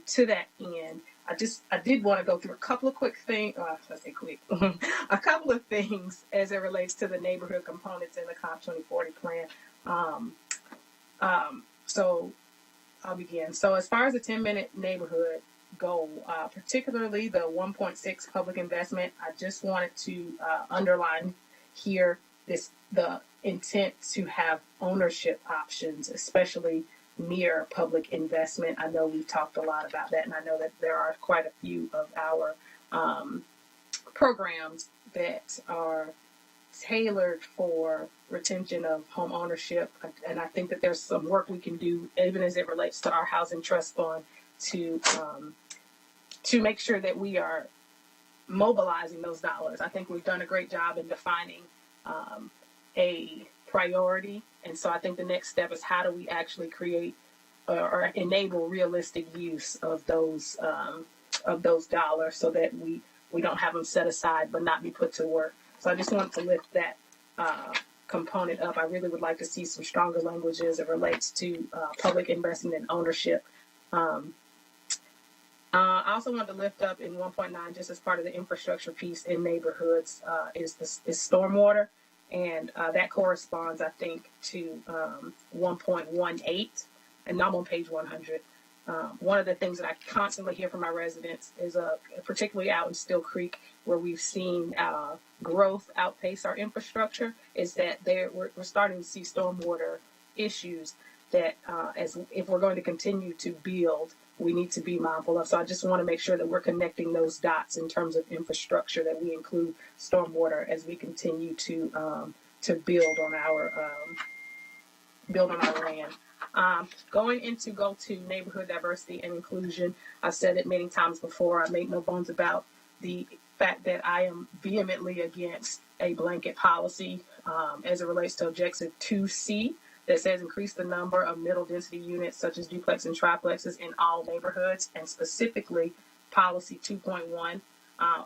To that end, I did want to go through a couple of quick things. Let's say quick, a couple of things as it relates to the neighborhood components in the COP 2040 plan. So I'll begin. So as far as the 10-minute neighborhood goal, particularly the 1.6 public investment, I just wanted to underline here the intent to have ownership options, especially near public investment. I know we've talked a lot about that, and I know that there are quite a few of our programs that are tailored for retention of home ownership, and I think that there's some work we can do, even as it relates to our housing trust fund, to make sure that we are mobilizing those dollars. I think we've done a great job in defining a priority, and so I think the next step is how do we actually create or enable realistic use of those dollars so that we don't have them set aside but not be put to work. So I just want to lift that component up. I really would like to see some stronger language as it relates to public investment and ownership. I also wanted to lift up in 1.9, just as part of the infrastructure piece in neighborhoods, is stormwater. And that corresponds, I think, to 1.18, and I'm on page 100. One of the things that I constantly hear from my residents is, particularly out in Still Creek, where we've seen growth outpace our infrastructure, is that we're starting to see stormwater issues that, if we're going to continue to build, we need to be mindful of. So I just want to make sure that we're connecting those dots in terms of infrastructure, that we include stormwater as we continue to build on our land. Go to neighborhood diversity and inclusion. I've said it many times before. I make no bones about the fact that I am vehemently against a blanket policy as it relates to objective 2C. That says increase the number of middle density units such as duplex and triplexes in all neighborhoods, and specifically policy 2.1,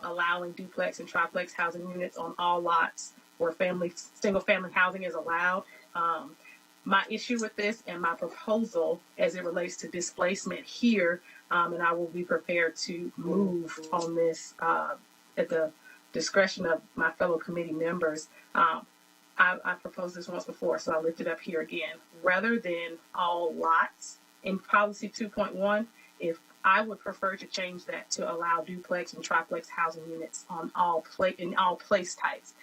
allowing duplex and triplex housing units on all lots where single family housing is allowed. My issue with this and my proposal as it relates to displacement here, and I will be prepared to move on this at the discretion of my fellow committee members. I proposed this once before, so I'll lift it up here again. Rather than all lots in policy 2.1, if I would prefer to change that to allow duplex and triplex housing units on in all place types.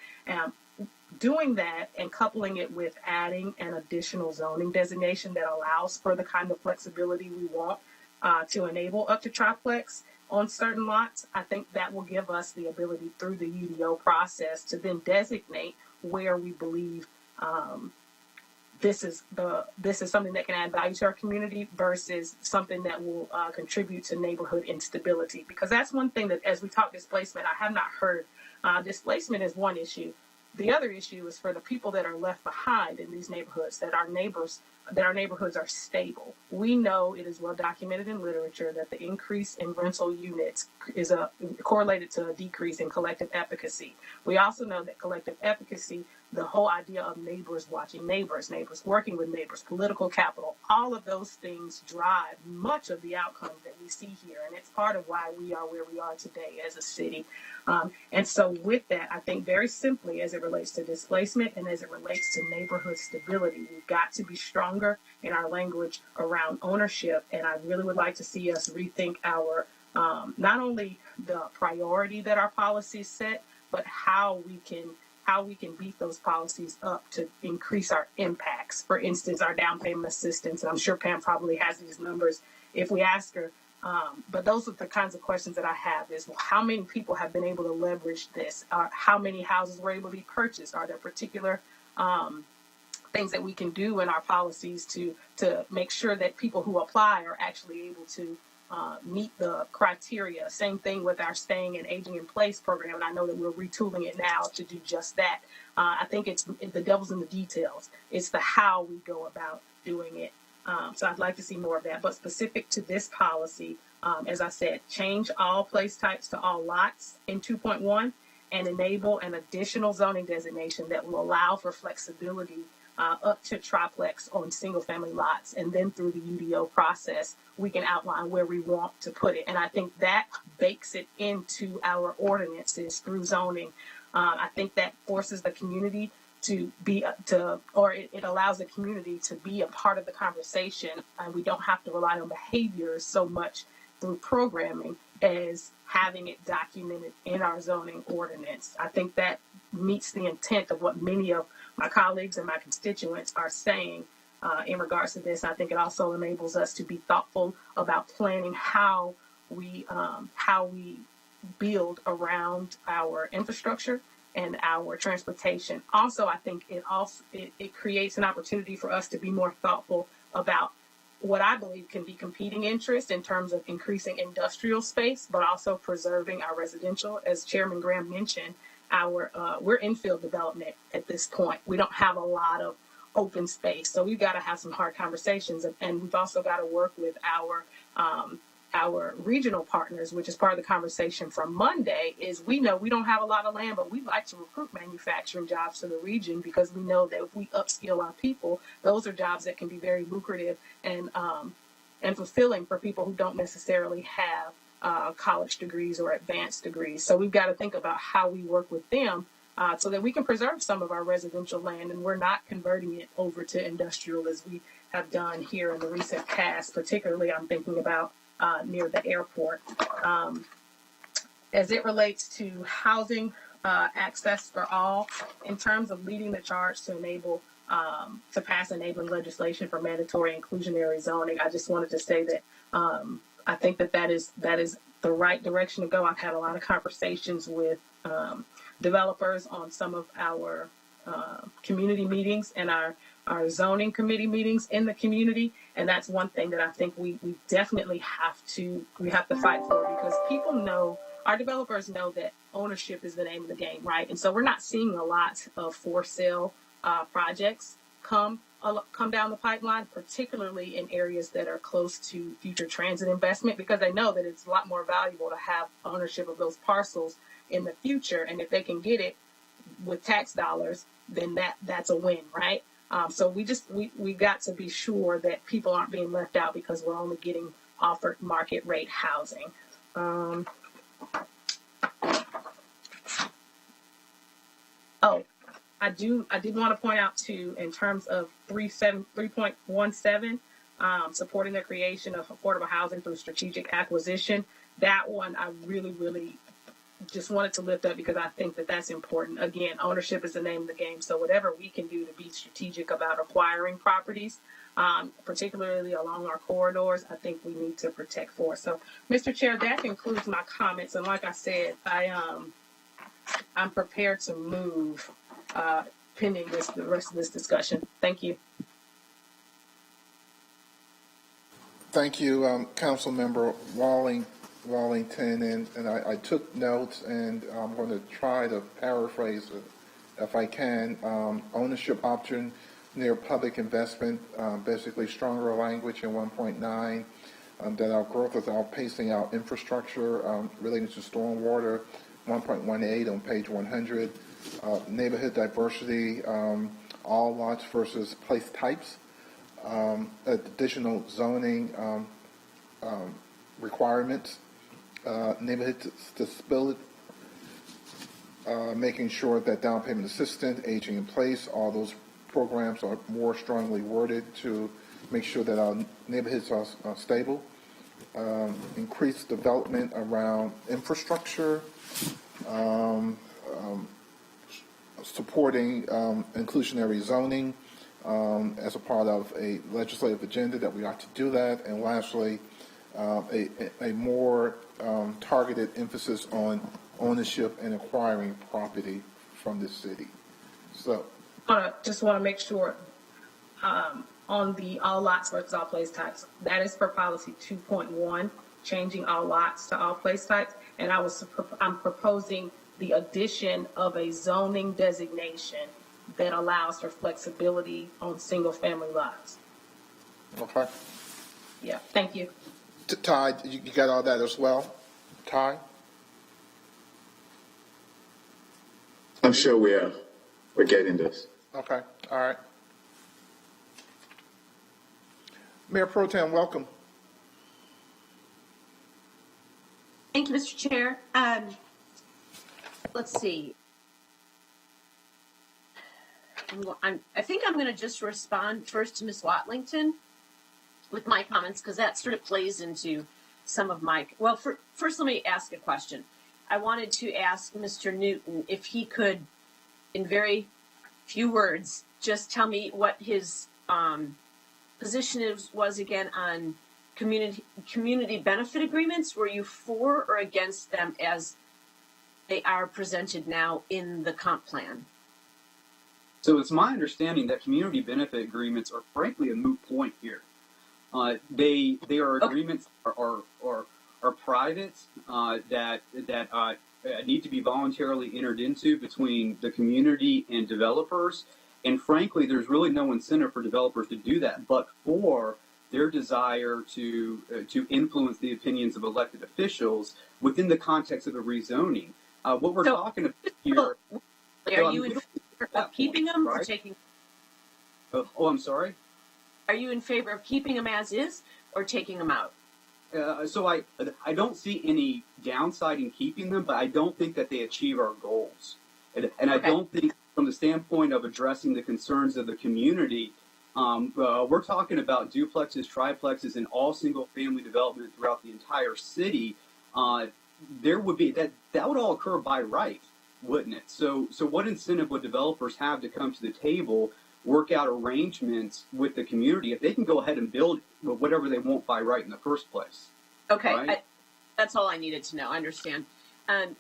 Doing that and coupling it with adding an additional zoning designation that allows for the kind of flexibility we want to enable up to triplex on certain lots, I think that will give us the ability through the UDO process to then designate where we believe this is something that can add value to our community versus something that will contribute to neighborhood instability. Because that's one thing that, as we talk displacement, I have not heard. Displacement is one issue. The other issue is for the people that are left behind in these neighborhoods, that our neighbors that our neighborhoods are stable. We know it is well documented in literature that the increase in rental units is correlated to a decrease in collective efficacy. We also know that collective efficacy, the whole idea of neighbors watching neighbors, neighbors working with neighbors, political capital, all of those things drive much of the outcomes that we see here. And it's part of why we are where we are today as a city. And so with that, I think very simply as it relates to displacement and as it relates to neighborhood stability, we've got to be stronger in our language around ownership. And I really would like to see us rethink our, not only the priority that our policies set, but how we can beef those policies up to increase our impacts. For instance, our down payment assistance, and I'm sure Pam probably has these numbers if we ask her. But those are the kinds of questions that I have is how many people have been able to leverage this? How many houses were able to be purchased? Are there particular things that we can do in our policies to make sure that people who apply are actually able to meet the criteria? Same thing with our staying and aging in place program. And I know that we're retooling it now to do just that. I think it's the devil's in the details. It's the how we go about doing it. So I'd like to see more of that. But specific to this policy, as I said, change all place types to all lots in 2.1 and enable an additional zoning designation that will allow for flexibility up to triplex on single family lots. And then through the UDO process, we can outline where we want to put it. And I think that bakes it into our ordinances through zoning. I think that forces the community to be it allows the community to be a part of the conversation, and we don't have to rely on behaviors so much through programming as having it documented in our zoning ordinance. I think that meets the intent of what many of my colleagues and my constituents are saying in regards to this. I think it also enables us to be thoughtful about planning how we build around our infrastructure and our transportation. Also, I think it creates an opportunity for us to be more thoughtful about what I believe can be competing interests in terms of increasing industrial space, but also preserving our residential. As Chairman Graham mentioned, we're infill development at this point. We don't have a lot of open space, so we've got to have some hard conversations, and we've also got to work with our regional partners, which is part of the conversation from Monday, is we know we don't have a lot of land, but we'd like to recruit manufacturing jobs to the region because we know that if we upskill our people, those are jobs that can be very lucrative and fulfilling for people who don't necessarily have college degrees or advanced degrees. So we've got to think about how we work with them so that we can preserve some of our residential land and we're not converting it over to industrial as we have done here in the recent past. Particularly, I'm thinking about near the airport. As it relates to housing access for all, in terms of leading the charge to enable to pass enabling legislation for mandatory inclusionary zoning, I just wanted to say that I think that is the right direction to go. I've had a lot of conversations with developers on some of our community meetings and our zoning committee meetings in the community, and that's one thing that I think we definitely have to fight for, because people know, our developers know that ownership is the name of the game, right? And so we're not seeing a lot of for sale projects come down the pipeline, particularly in areas that are close to future transit investment, because they know that it's a lot more valuable to have ownership of those parcels in the future, and if they can get it with tax dollars, then that's a win, right? So we got to be sure that people aren't being left out because we're only getting offered market rate housing. I did want to point out too, in terms of 3.17, supporting the creation of affordable housing through strategic acquisition. That one I really just wanted to lift up because I think that that's important. Again, ownership is the name of the game. So whatever we can do to be strategic about acquiring properties, particularly along our corridors, I think we need to protect for. So, Mr. Chair, that concludes my comments. And like I said, I'm prepared to move pending the rest of this discussion. Thank you. Thank you, Council Member Wallington, and I took notes, and I'm going to try to paraphrase it if I can. Ownership option near public investment, basically stronger language in 1.9, that our growth is outpacing our infrastructure relating to stormwater, 1.18 on page 100, neighborhood diversity, all lots versus place types, additional zoning requirements, neighborhood stability, making sure that down payment assistance, aging in place, all those programs are more strongly worded to make sure that our neighborhoods are stable. Increased development around infrastructure, supporting inclusionary zoning as a part of a legislative agenda that we ought to do that. And lastly, a more targeted emphasis on ownership and acquiring property from the city. So, Just want to make sure on the all lots versus all place types, that is per policy 2.1, changing all lots to all place types. And I'm proposing the addition of a zoning designation that allows for flexibility on single family lots. okay. Yeah, thank you. Ty, you got all that as well? Ty? I'm sure we're getting this. Okay, all right. Mayor Pro Tem, welcome. Thank you, Mr. Chair. Let's see. I think I'm going to just respond first to Ms. Watlington with my comments, because that sort of plays into some of my, well, first let me ask a question. I wanted to ask Mr. Newton if he could, in very few words, just tell me what his position was again on community benefit agreements. Were you for or against them as they are presented now in the comp plan? So it's my understanding that community benefit agreements are frankly a moot point here. They are agreements are private that need to be voluntarily entered into between the community and developers. And frankly, there's really no incentive for developers to do that, but for their desire to influence the opinions of elected officials within the context of a rezoning. What we're talking about here. Are you in favor of keeping them or taking? Oh, I'm sorry. Are you in favor of keeping them as is or taking them out? So I don't see any downside in keeping them, but I don't think that they achieve our goals. And I don't think from the standpoint of addressing the concerns of the community, we're talking about duplexes, triplexes, and all single family development throughout the entire city. There would be that would all occur by right, wouldn't it? So what incentive would developers have to come to the table, work out arrangements with the community if they can go ahead and build whatever they want by right in the first place? Okay, right? That's all I needed to know. I understand.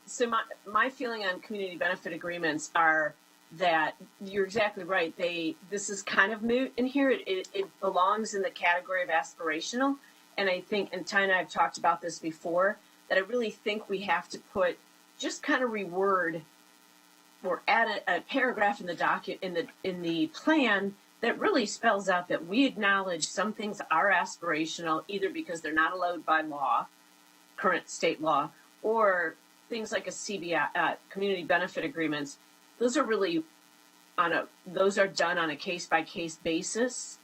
So my feeling on community benefit agreements are that you're exactly right. This is kind of moot in here. It belongs in the category of aspirational. And I think, and Ty and I have talked about this before, that I really think we have to just kind of reword or add a paragraph in the in the plan that really spells out that we acknowledge some things are aspirational, either because they're not allowed by law, current state law, or things like a CBI, community benefit agreements. Those are really those are done on a case by case basis.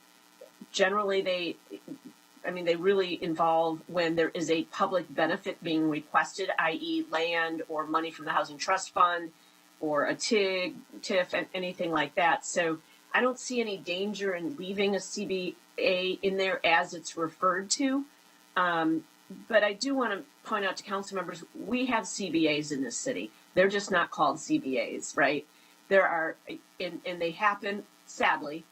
Generally, they really involve when there is a public benefit being requested, i.e. land or money from the Housing Trust Fund or a TIG, TIF, and anything like that. So I don't see any danger in leaving a CBA in there as it's referred to. But I do want to point out to council members, we have CBAs in this city. They're just not called CBAs, right? There are, and they happen, sadly,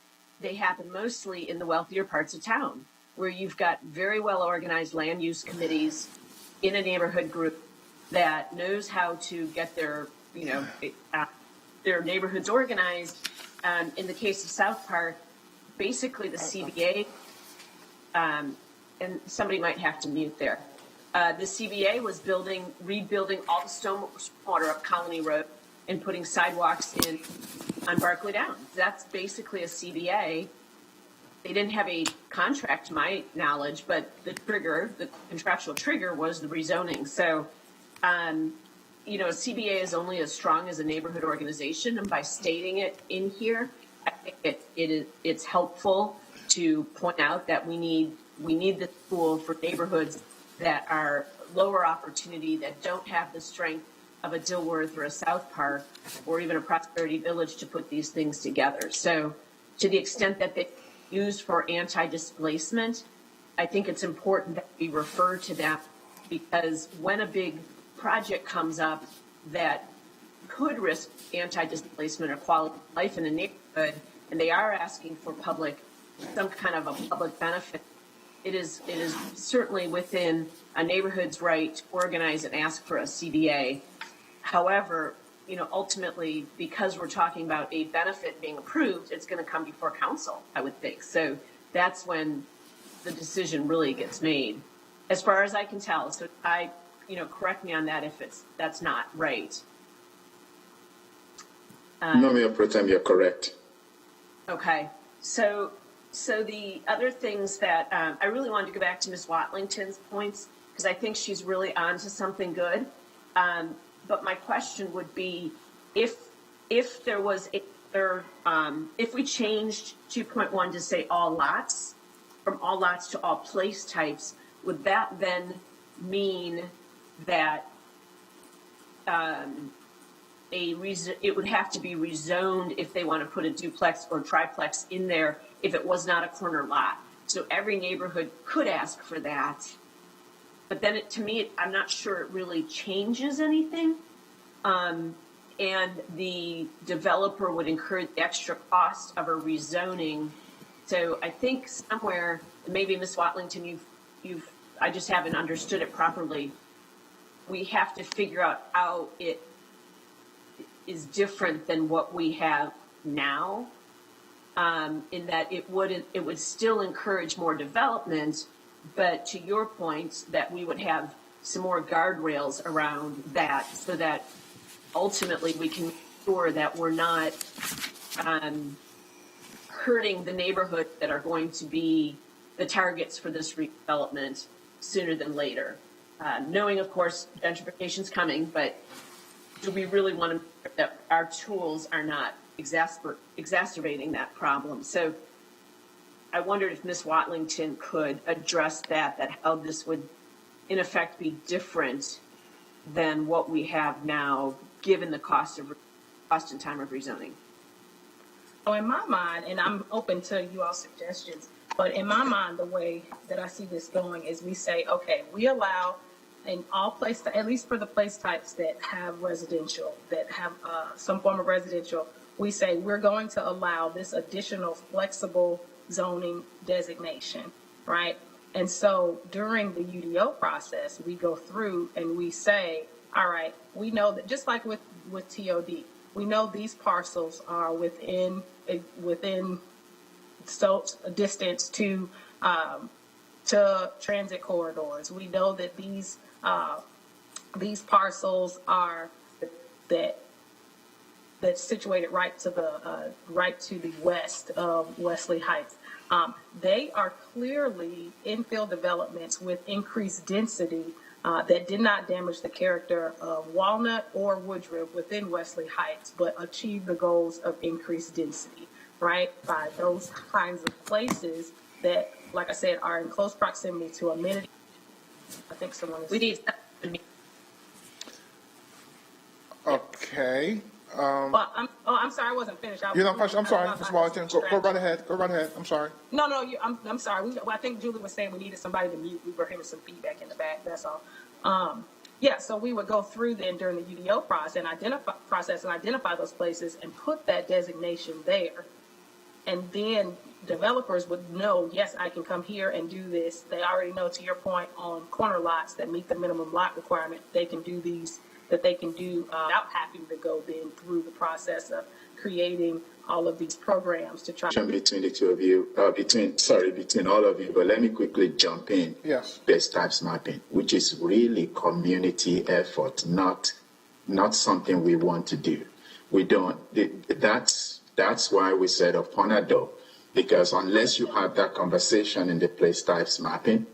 they happen mostly in the wealthier parts of town, where you've got very well organized land use committees in a neighborhood group that knows how to get their neighborhoods organized. In the case of South Park, basically the CBA, and somebody might have to mute there. The CBA was rebuilding all the stormwater up Colony Road and putting sidewalks in on Barclay Downs. That's basically a CBA. They didn't have a contract, to my knowledge, but the contractual trigger was the rezoning. So, you know, a CBA is only as strong as a neighborhood organization, and by stating it in here, I think it's helpful to point out that we need this tool for neighborhoods that are lower opportunity, that don't have the strength of a Dilworth or a South Park or even a Prosperity Village to put these things together. So to the extent that they used for anti-displacement, I think it's important that we refer to that, because when a big project comes up that could risk anti-displacement or quality of life in a neighborhood, and they are asking for some kind of a public benefit, it is certainly within a neighborhood's right to organize and ask for a CBA. However, you know, ultimately, because we're talking about a benefit being approved, it's going to come before council, I would think. So that's when the decision really gets made, as far as I can tell. So correct me on that if that's not right. No, Mayor Pro Tem, you're correct. Okay. So the other things that I really wanted to go back to Ms. Watlington's points, because I think she's really on to something good. But my question would be, if there was if we changed 2.1 to say all lots, from all lots to all place types, would that then mean that it would have to be rezoned if they want to put a duplex or triplex in there if it was not a corner lot? So every neighborhood could ask for that. But then to me, I'm not sure it really changes anything. And the developer would incur the extra cost of a rezoning. So I think somewhere, maybe Ms. Watlington, I just haven't understood it properly. We have to figure out how it is different than what we have now, in that it would still encourage more development, but to your point, that we would have some more guardrails around that, so that ultimately we can make sure that we're not hurting the neighborhood that are going to be the targets for this redevelopment sooner than later. Knowing, of course, gentrification's coming, but do we really want to make sure that our tools are not exacerbating that problem? So I wondered if Ms. Watlington could address that how this would in effect be different than what we have now, given the cost and time of rezoning. So in my mind, and I'm open to you all suggestions, but in my mind, the way that I see this going is we say, okay, we allow in all places, at least for the place types that have residential, that have some form of residential, we say we're going to allow this additional flexible zoning designation, right? And so during the UDO process, we go through and we say, all right, we know that just like with TOD, we know these parcels are within so a distance to transit corridors. We know that these parcels are that's situated right to the west of Wesley Heights. They are clearly infill developments with increased density that did not damage the character of Walnut or Woodruff within Wesley Heights, but achieve the goals of increased density, right? By those kinds of places that, like I said, are in close proximity to amenities. I think someone is. We need. Okay. Well, I'm sorry, I wasn't finished. I'm sorry, Ms. Watlington. Go right ahead. Go right ahead. I'm sorry. No, I'm sorry. I think Julie was saying we needed somebody to mute. We were hearing some feedback in the back. That's all. Yeah, so we would go through then during the UDO process and identify those places and put that designation there. And then developers would know, yes, I can come here and do this. They already know, to your point, on corner lots that meet the minimum lot requirement, they can do these, that they can do without having to go then through the process of creating all of these programs to try. Between the two of you, between all of you, but let me quickly jump in. Yes. Best types mapping, which is really community effort, not something we want to do. We don't. That's why we said upon adult, because unless you have that conversation in the place types mapping,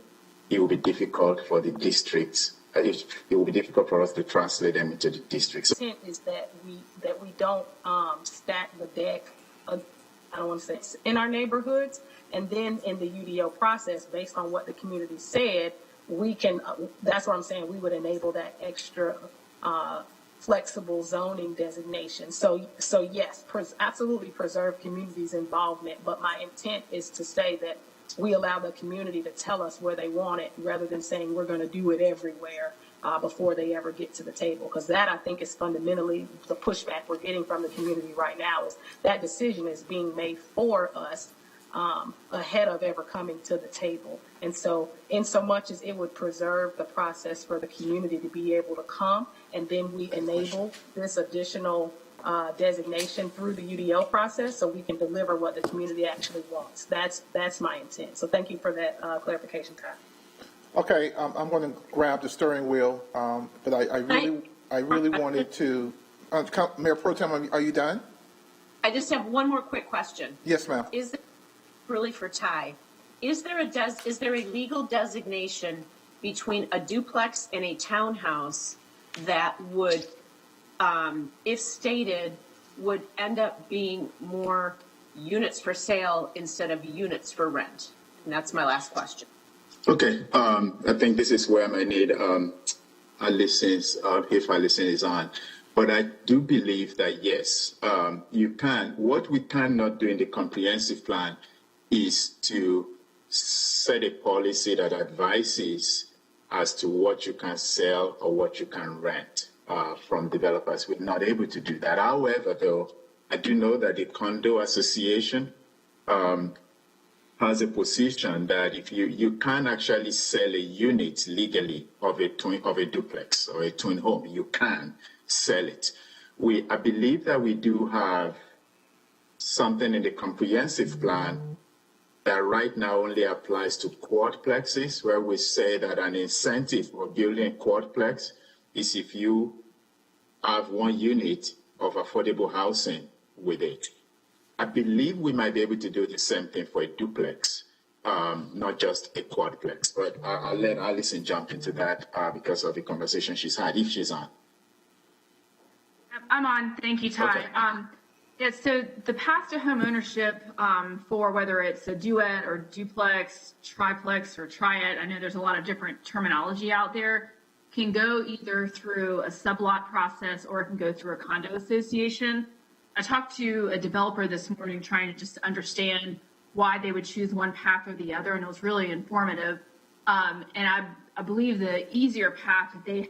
it will be difficult for the districts. It will be difficult for us to translate them into the districts. Intent is that we don't stack the deck. I don't want to say it's in our neighborhoods, and then in the UDO process, based on what the community said, we can. That's what I'm saying. We would enable that extra flexible zoning designation. So yes, absolutely preserve community's involvement. But my intent is to say that we allow the community to tell us where they want it, rather than saying we're going to do it everywhere before they ever get to the table. Because that, I think, is fundamentally the pushback we're getting from the community right now, is that decision is being made for us ahead of ever coming to the table. And so in so much as it would preserve the process for the community to be able to come, and then we enable this additional designation through the UDO process, so we can deliver what the community actually wants. That's my intent. So thank you for that clarification, Ty. Okay, I'm going to grab the steering wheel, but I really wanted to. Mayor Pro Tem, are you done? I just have one more quick question. Yes, ma'am. Is there, really for Ty, is there a legal designation between a duplex and a townhouse that would, if stated, would end up being more units for sale instead of units for rent? And that's my last question. Okay, I think this is where I may need Allison's, if Allison is on. But I do believe that, yes, you can. What we cannot do in the comprehensive plan is to set a policy that advises as to what you can sell or what you can rent from developers. We're not able to do that. However, though, I do know that the condo association has a position that if you can actually sell a unit legally of a duplex or a twin home, you can sell it. I believe that we do have something in the comprehensive plan that right now only applies to quadplexes, where we say that an incentive for building a quadplex is if you have one unit of affordable housing with it. I believe we might be able to do the same thing for a duplex, not just a quadplex. But I'll let Allison jump into that because of the conversation she's had, if she's on. I'm on. Thank you, Ty. Okay. Yeah, so the path to home ownership for whether it's a duet or duplex, triplex or triad, I know there's a lot of different terminology out there, can go either through a sublot process or it can go through a condo association. I talked to a developer this morning trying to just understand why they would choose one path or the other, and it was really informative. And I believe the easier path that they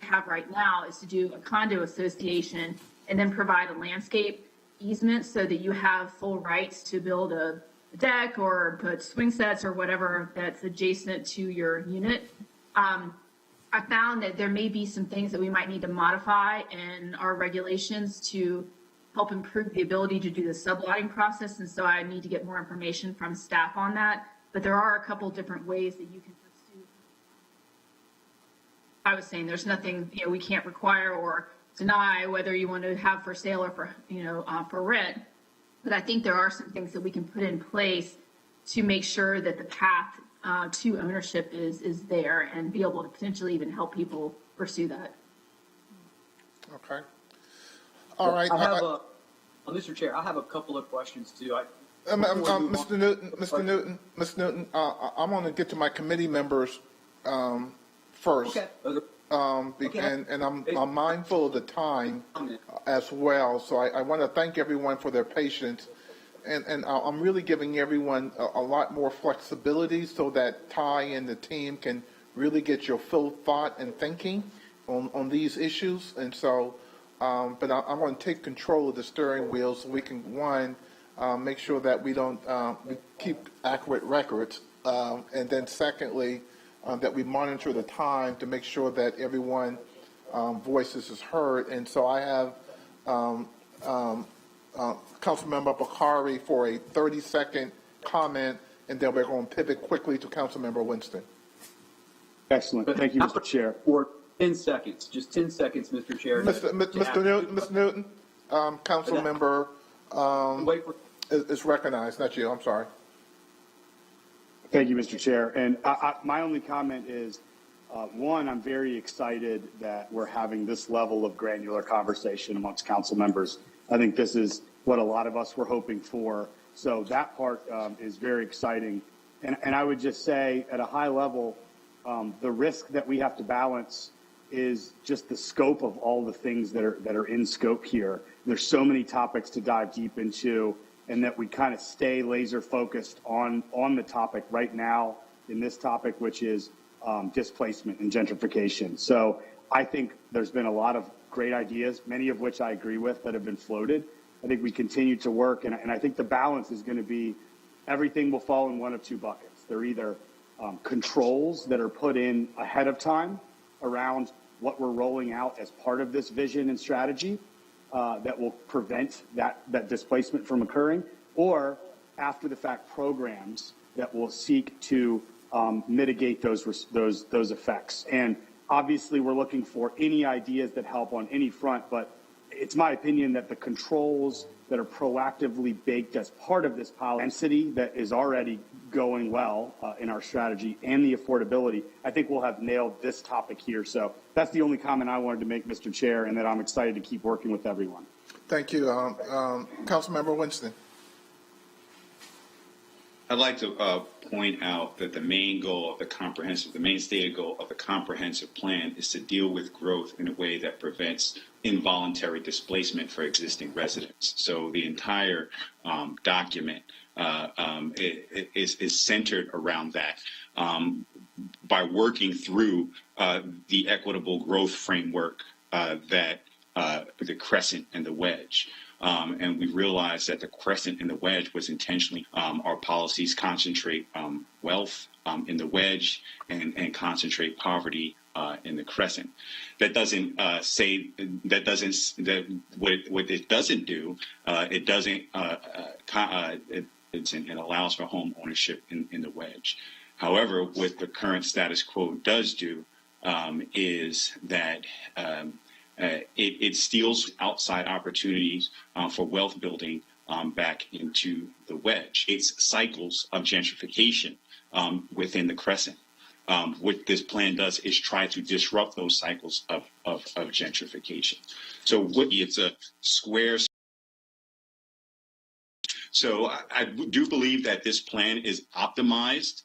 have right now is to do a condo association and then provide a landscape easement so that you have full rights to build a deck or put swing sets or whatever that's adjacent to your unit. I found that there may be some things that we might need to modify in our regulations to help improve the ability to do the sublotting process. And so I need to get more information from staff on that. But there are a couple different ways that you can pursue. I was saying there's nothing, we can't require or deny whether you want to have for sale or for, for rent. But I think there are some things that we can put in place to make sure that the path to ownership is there and be able to potentially even help people pursue that. Okay. All right. Mr. Chair, I have a couple of questions too. Mr. Newton, I'm going to get to my committee members first. Okay. And I'm mindful of the time as well. So I want to thank everyone for their patience. And I'm really giving everyone a lot more flexibility so that Ty and the team can really get your full thought and thinking on these issues. And so, but I'm going to take control of the steering wheel so we can, one, make sure that we don't we keep accurate records. And then secondly, that we monitor the time to make sure that everyone voices is heard. And so I have Councilmember Bakari for a 30-second comment, and then we're going to pivot quickly to Councilmember Winston. Excellent. Thank you, Mr. Chair. For 10 seconds, just 10 seconds, Mr. Chair. Mr. Newton, Council member Wait for is recognized, not you, I'm sorry. Thank you, Mr. Chair. And my only comment is, one, I'm very excited that we're having this level of granular conversation amongst council members. I think this is what a lot of us were hoping for. So that part is very exciting. And I would just say at a high level, the risk that we have to balance is just the scope of all the things that are in scope here. There's so many topics to dive deep into, and that we kind of stay laser focused on the topic right now in this topic, which is displacement and gentrification. So I think there's been a lot of great ideas, many of which I agree with, that have been floated. I think we continue to work, and I think the balance is going to be everything will fall in one of two buckets. They're either controls that are put in ahead of time around what we're rolling out as part of this vision and strategy that will prevent that displacement from occurring, or after the fact programs that will seek to mitigate those effects. And obviously we're looking for any ideas that help on any front, but it's my opinion that the controls that are proactively baked as part of this policy that is already going well in our strategy, and the affordability, I think we'll have nailed this topic here. So that's the only comment I wanted to make, Mr. Chair, and that I'm excited to keep working with everyone. Thank you. Councilmember Winston. I'd like to point out that the main stated goal of the comprehensive plan is to deal with growth in a way that prevents involuntary displacement for existing residents. So the entire document is centered around that. By working through the equitable growth framework that the crescent and the wedge. And we realized that the crescent and the wedge was intentionally, our policies concentrate wealth in the wedge and concentrate poverty in the crescent. That doesn't what it doesn't do, it doesn't, it allows for home ownership in the wedge. However, what the current status quo does do is that it steals outside opportunities for wealth building back into the wedge. It's cycles of gentrification within the crescent. What this plan does is try to disrupt those cycles of gentrification. So it's a square. So I do believe that this plan is optimized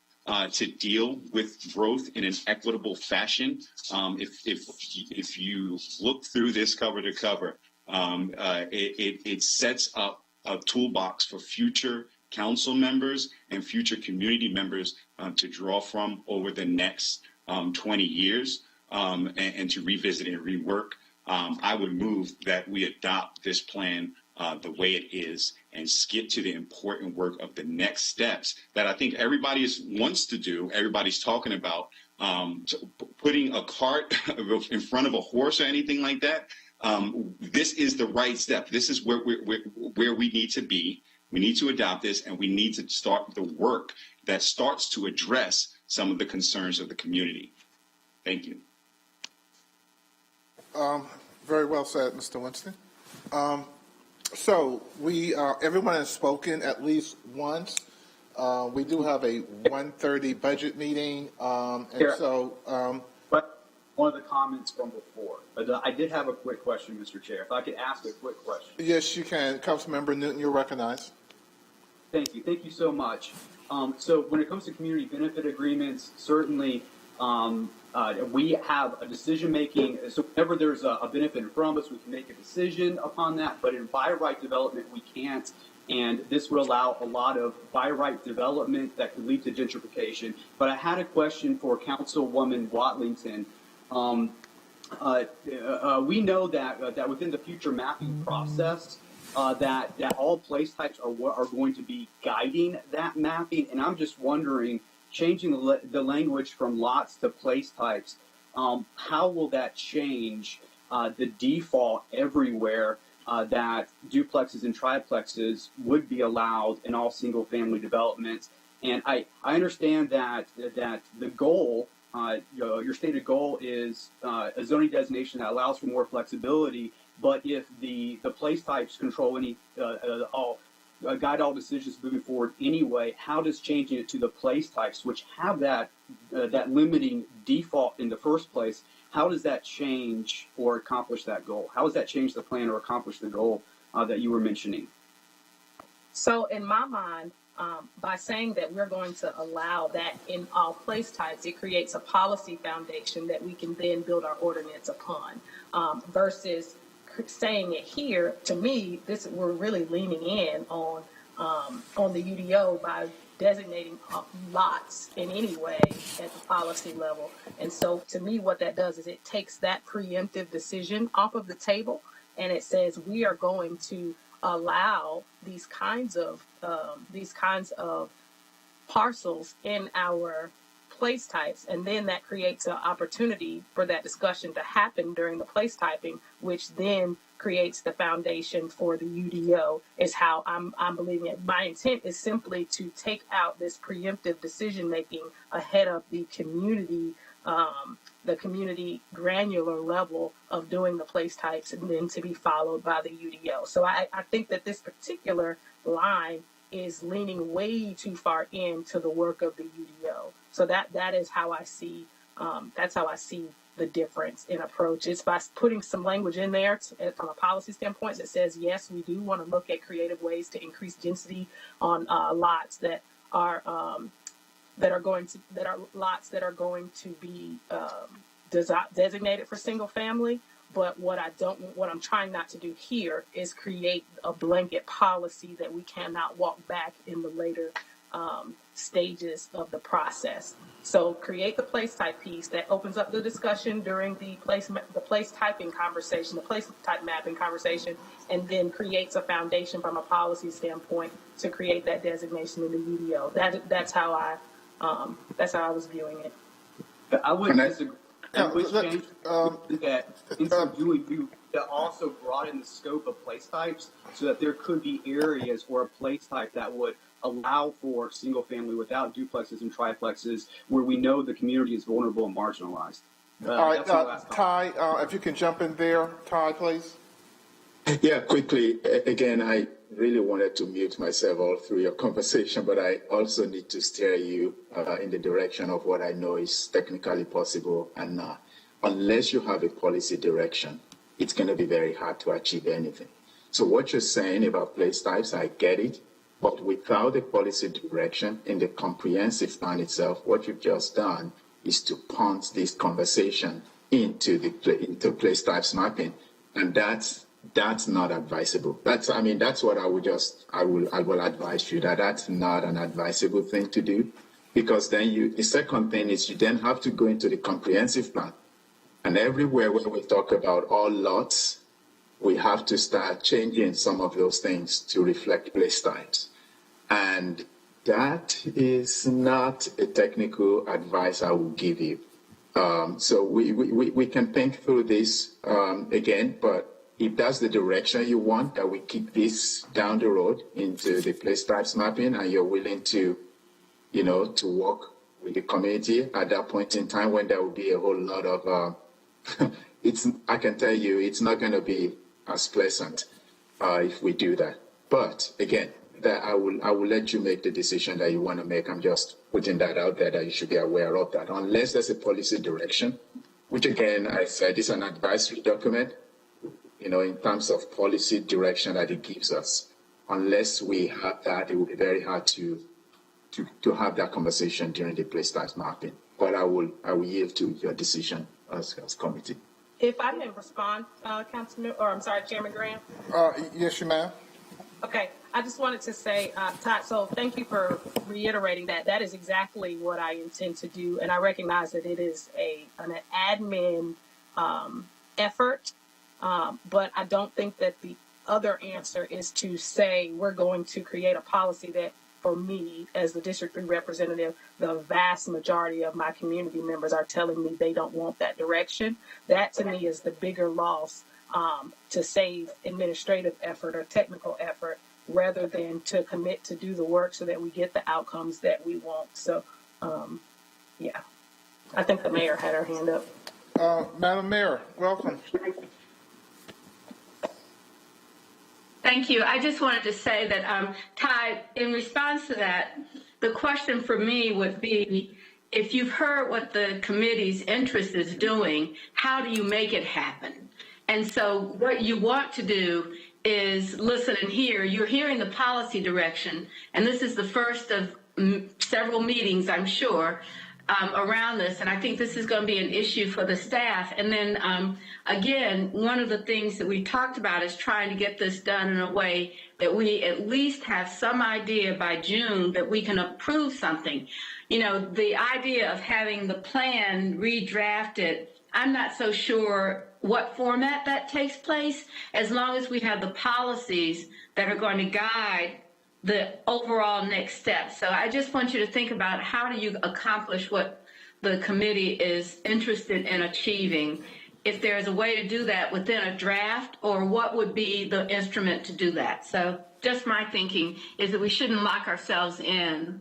to deal with growth in an equitable fashion. If you look through this cover to cover, it sets up a toolbox for future council members and future community members to draw from over the next 20 years and to revisit and rework. I would move that we adopt this plan the way it is and skip to the important work of the next steps that I think everybody wants to do. Everybody's talking about putting a cart in front of a horse or anything like that. This is the right step. This is where we need to be. We need to adopt this, and we need to start the work that starts to address some of the concerns of the community. Thank you. Very well said, Mr. Winston. So everyone has spoken at least once. We do have a 1:30 budget meeting, But one of the comments from before, I did have a quick question, Mr. Chair. If I could ask a quick question. Yes, you can. Councilmember Newton, you're recognized. Thank you. Thank you so much. So when it comes to community benefit agreements, certainly we have a decision making. So whenever there's a benefit in front of us, we can make a decision upon that. But in by right development, we can't. And this would allow a lot of by right development that could lead to gentrification. But I had a question for Councilwoman Watlington. We know that within the future mapping process, that all place types are going to be guiding that mapping. And I'm just wondering, changing the language from lots to place types, how will that change the default everywhere that duplexes and triplexes would be allowed in all single family developments? And I understand that the goal, your stated goal is a zoning designation that allows for more flexibility, But if the place types control any guide all decisions moving forward anyway, how does changing it to the place types, which have that limiting default in the first place, how does that change or accomplish that goal? How does that change the plan or accomplish the goal that you were mentioning? So in my mind, by saying that we're going to allow that in all place types, it creates a policy foundation that we can then build our ordinance upon. Versus saying it here, to me, we're really leaning in on the UDO by designating lots in any way at the policy level. And so to me, what that does is it takes that preemptive decision off of the table, and it says we are going to allow these kinds of parcels in our place types, and then that creates an opportunity for that discussion to happen during the place typing, which then creates the foundation for the UDO, is how I'm believing it. My intent is simply to take out this preemptive decision making ahead of the community granular level of doing the place types, and then to be followed by the UDO. So I think that this particular line is leaning way too far into the work of the UDO. So that is how I see the difference in approach. It's by putting some language in there from a policy standpoint that says, yes, we do want to look at creative ways to increase density on lots that are going to be designated for single family. But what I'm trying not to do here is create a blanket policy that we cannot walk back in the later stages of the process. So create the place type piece that opens up the discussion during the place typing conversation, the place type mapping conversation, and then creates a foundation from a policy standpoint to create that designation in the UDO. That's how I was viewing it. I would disagree. That in so doing, you also broaden the scope of place types so that there could be areas or a place type that would allow for single family without duplexes and triplexes where we know the community is vulnerable and marginalized. All right, Ty, if you can jump in there, Ty, please. Yeah, quickly. Again, I really wanted to mute myself all through your conversation, but I also need to steer you in the direction of what I know is technically possible. And unless you have a policy direction, it's going to be very hard to achieve anything. So what you're saying about place types, I get it. But without a policy direction in the comprehensive plan itself, what you've just done is to punt this conversation into place types mapping. And that's not advisable. That's what I will advise you, that's not an advisable thing to do, because then the second thing is you then have to go into the comprehensive plan, and everywhere where we talk about all lots, we have to start changing some of those things to reflect place types, and that is not a technical advice I will give you. So we can think through this again, but if that's the direction you want, that we keep this down the road into the place types mapping, and you're willing to, to work with the community at that point in time when there will be a whole lot of, I can tell you, it's not going to be as pleasant if we do that. But again, that I will let you make the decision that you want to make. I'm just putting that out there that you should be aware of that. Unless there's a policy direction, which again, I said is an advisory document, in terms of policy direction that it gives us. Unless we have that, it will be very hard to have that conversation during the place types mapping. But I will yield to your decision as committee. If I may respond, Chairman Graham. Yes, you ma'am. Okay, I just wanted to say, Todd, so thank you for reiterating that. That is exactly what I intend to do, and I recognize that it is an admin effort, but I don't think that the other answer is to say we're going to create a policy that, for me, as the District 3 representative, the vast majority of my community members are telling me they don't want that direction. That, to me, is the bigger loss to save administrative effort or technical effort rather than to commit to do the work so that we get the outcomes that we want. So, yeah, I think the mayor had her hand up. Madam Mayor, welcome. Thank you. I just wanted to say that, Ty, in response to that, the question for me would be, if you've heard what the committee's interest is doing, how do you make it happen? And so what you want to do is listen and hear. You're hearing the policy direction, and this is the first of several meetings, I'm sure, around this, and I think this is going to be an issue for the staff. And then, again, one of the things that we talked about is trying to get this done in a way that we at least have some idea by June that we can approve something. You know, the idea of having the plan redrafted, I'm not so sure what format that takes place, as long as we have the policies that are going to guide the overall next step. So I just want you to think about, how do you accomplish what the committee is interested in achieving? If there's a way to do that within a draft, or what would be the instrument to do that? So just my thinking is that we shouldn't lock ourselves in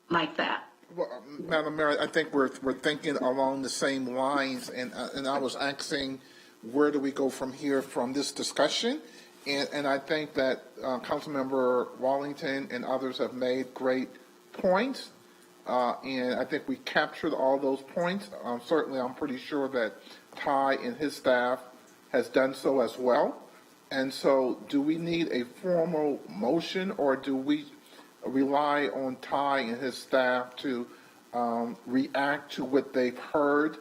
like that. Well, Madam Mayor, I think we're thinking along the same lines, and I was asking, where do we go from here from this discussion? And I think that Councilmember Wallington and others have made great points, and I think we captured all those points. Certainly, I'm pretty sure that Ty and his staff has done so as well. And so, do we need a formal motion, or do we rely on Ty and his staff to react to what they've heard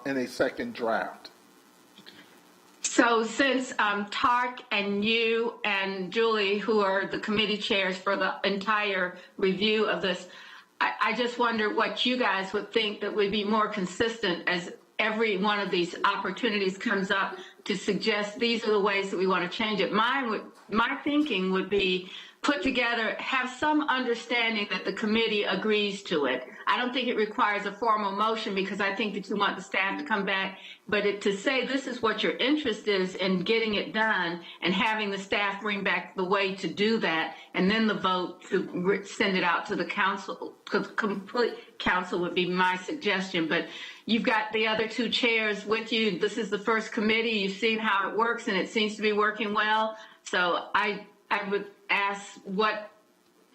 in a second draft? So since Tark and you and Julie, who are the committee chairs for the entire review of this, I just wonder what you guys would think that would be more consistent as every one of these opportunities comes up to suggest these are the ways that we want to change it. My thinking would be put together, have some understanding that the committee agrees to it. I don't think it requires a formal motion, because I think that you want the staff to come back, but to say this is what your interest is in getting it done, and having the staff bring back the way to do that, and then the vote to send it out to the council, complete council would be my suggestion. But you've got the other two chairs with you. This is the first committee. You've seen how it works, and it seems to be working well. So I would ask, what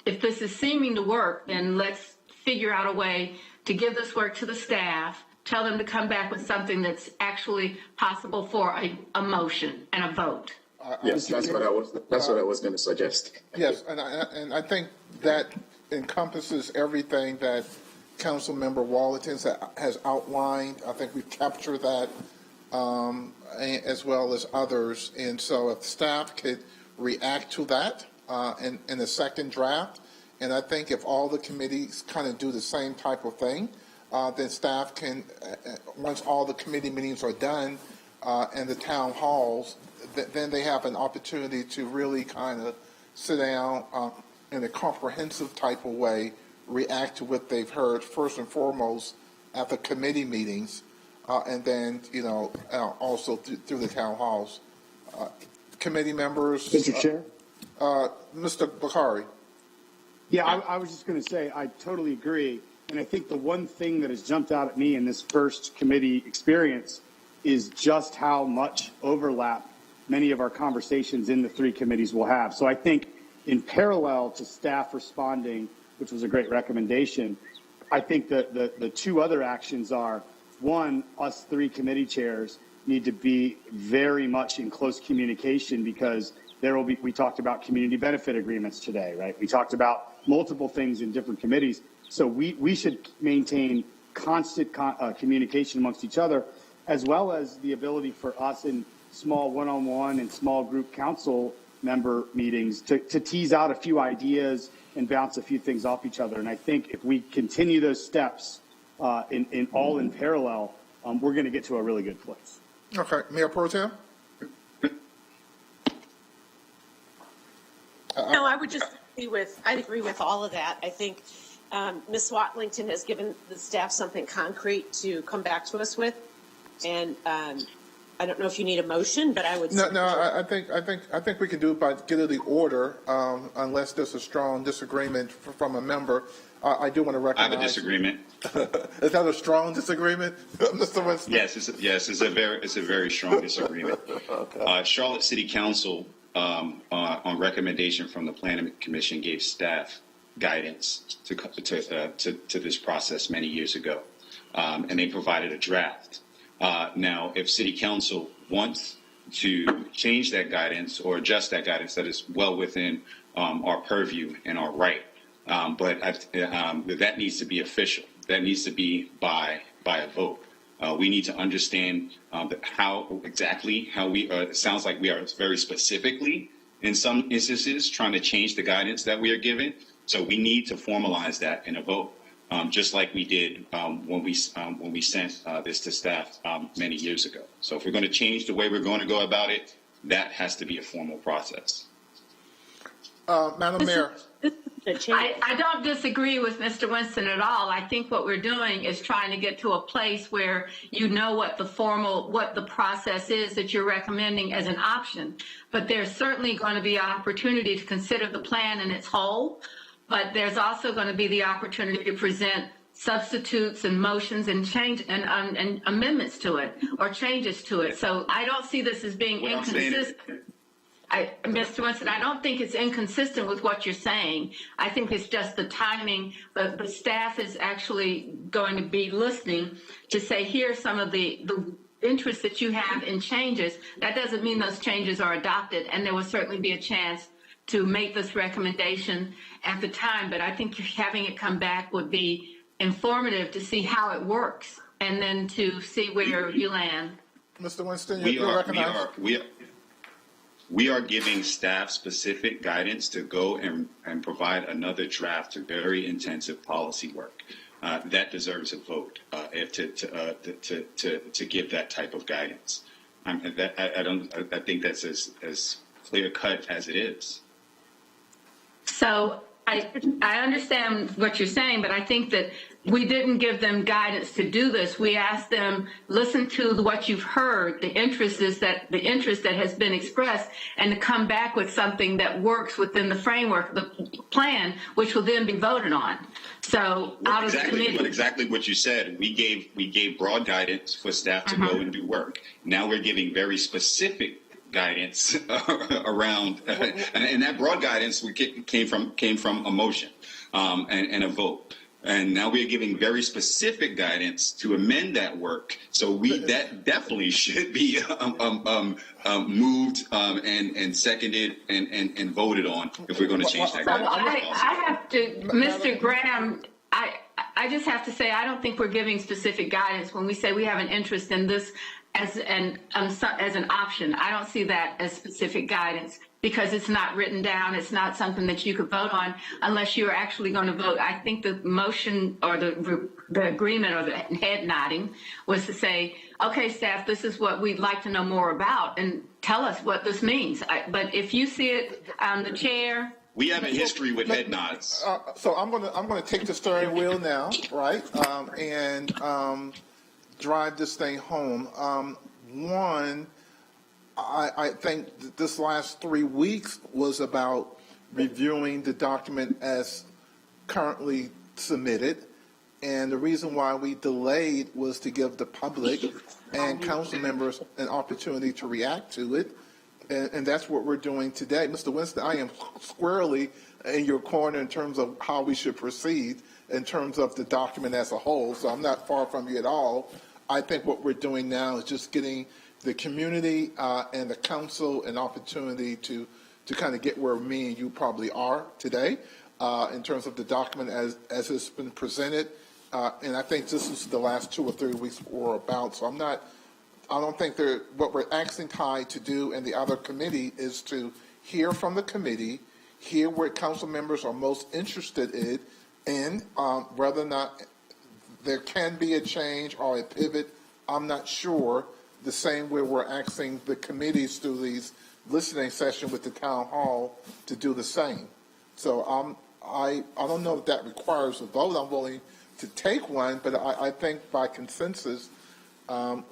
if this is seeming to work, then let's figure out a way to give this work to the staff, tell them to come back with something that's actually possible for a motion and a vote. Yes, that's what I was going to suggest. Yes, and I think that encompasses everything that Councilmember Wallington has outlined. I think we've captured that as well as others. And so if staff could react to that in the second draft, and I think if all the committees kind of do the same type of thing, then staff can, once all the committee meetings are done in the town halls, then they have an opportunity to really kind of sit down in a comprehensive type of way, react to what they've heard first and foremost at the committee meetings, and then, also through the town halls. Committee members. Mr. Chair? Mr. Bakari. Yeah, I was just going to say, I totally agree. And I think the one thing that has jumped out at me in this first committee experience is just how much overlap many of our conversations in the three committees will have. So I think in parallel to staff responding, which was a great recommendation, I think that the two other actions are, one, us three committee chairs need to be very much in close communication, because we talked about community benefit agreements today, right? We talked about multiple things in different committees. So we should maintain constant communication amongst each other, as well as the ability for us in small one-on-one and small group council member meetings to tease out a few ideas and bounce a few things off each other. And I think if we continue those steps in parallel, we're going to get to a really good place. Okay, Mayor Pro Tem? No, I would just I'd agree with all of that. I think Ms. Watlington has given the staff something concrete to come back to us with, and I don't know if you need a motion, but I would. No. I think we can do it by getting the order, unless there's a strong disagreement from a member. I do want to recognize. I have a disagreement. Is that a strong disagreement, Mr. Winston? Yes, it's a very strong disagreement. Okay. Charlotte City Council on recommendation from the Planning Commission, gave staff guidance to this process many years ago, and they provided a draft. Now, if City Council wants to change that guidance or adjust that guidance, that is well within our purview and our right. But that needs to be official. That needs to be by a vote. We need to understand how we. It sounds like we are very specifically, in some instances, trying to change the guidance that we are given. So we need to formalize that in a vote, just like we did when we sent this to staff many years ago. So if we're going to change the way we're going to go about it, that has to be a formal process. Madam Mayor. I don't disagree with Mr. Winston at all. I think what we're doing is trying to get to a place where you know what the process is that you're recommending as an option. But there's certainly going to be an opportunity to consider the plan in its whole. But there's also going to be the opportunity to present substitutes and motions and change and amendments to it or changes to it. So I don't see this as being inconsistent. Mr. Winston, I don't think it's inconsistent with what you're saying. I think it's just the timing. The staff is actually going to be listening to say, here's some of the interests that you have in changes. That doesn't mean those changes are adopted, and there will certainly be a chance to make this recommendation at the time. But I think having it come back would be informative to see how it works and then to see where you land. Mr. Winston, you're recognized. We are giving staff specific guidance to go and provide another draft to very intensive policy work. That deserves a vote to give that type of guidance. I think that's as clear cut as it is. So I understand what you're saying, but I think that we didn't give them guidance to do this. We asked them, listen to what you've heard, the interest that has been expressed, and to come back with something that works within the framework, the plan, which will then be voted on. So out of the committee. But exactly what you said, we gave broad guidance for staff to go and do work. Now we're giving very specific guidance around, and that broad guidance came from a motion and a vote. And now we are giving very specific guidance to amend that work. So that definitely should be moved and seconded and voted on if we're going to change that guidance. I have to, Mr. Graham, I just have to say I don't think we're giving specific guidance when we say we have an interest in this as an option. I don't see that as specific guidance because it's not written down. It's not something that you could vote on unless you're actually going to vote. I think the motion or the agreement or the head nodding was to say, okay, staff, this is what we'd like to know more about and tell us what this means. But if you see it on the chair. We have a history with head nods. So I'm going to take the steering wheel now, right, and drive this thing home. One, I think this last 3 weeks was about reviewing the document as currently submitted. And the reason why we delayed was to give the public and council members an opportunity to react to it. And that's what we're doing today. Mr. Winston, I am squarely in your corner in terms of how we should proceed in terms of the document as a whole. So I'm not far from you at all. I think what we're doing now is just getting the community and the council an opportunity to kind of get where me and you probably are today in terms of the document as it's been presented. And I think this is the last 2 or 3 weeks we're about. So I don't think what we're asking Ty to do and the other committee is to hear from the committee, hear what council members are most interested in whether or not there can be a change or a pivot. I'm not sure. The same way we're asking the committees through these listening sessions with the town hall to do the same. So I don't know if that requires a vote. I'm willing to take one, but I think by consensus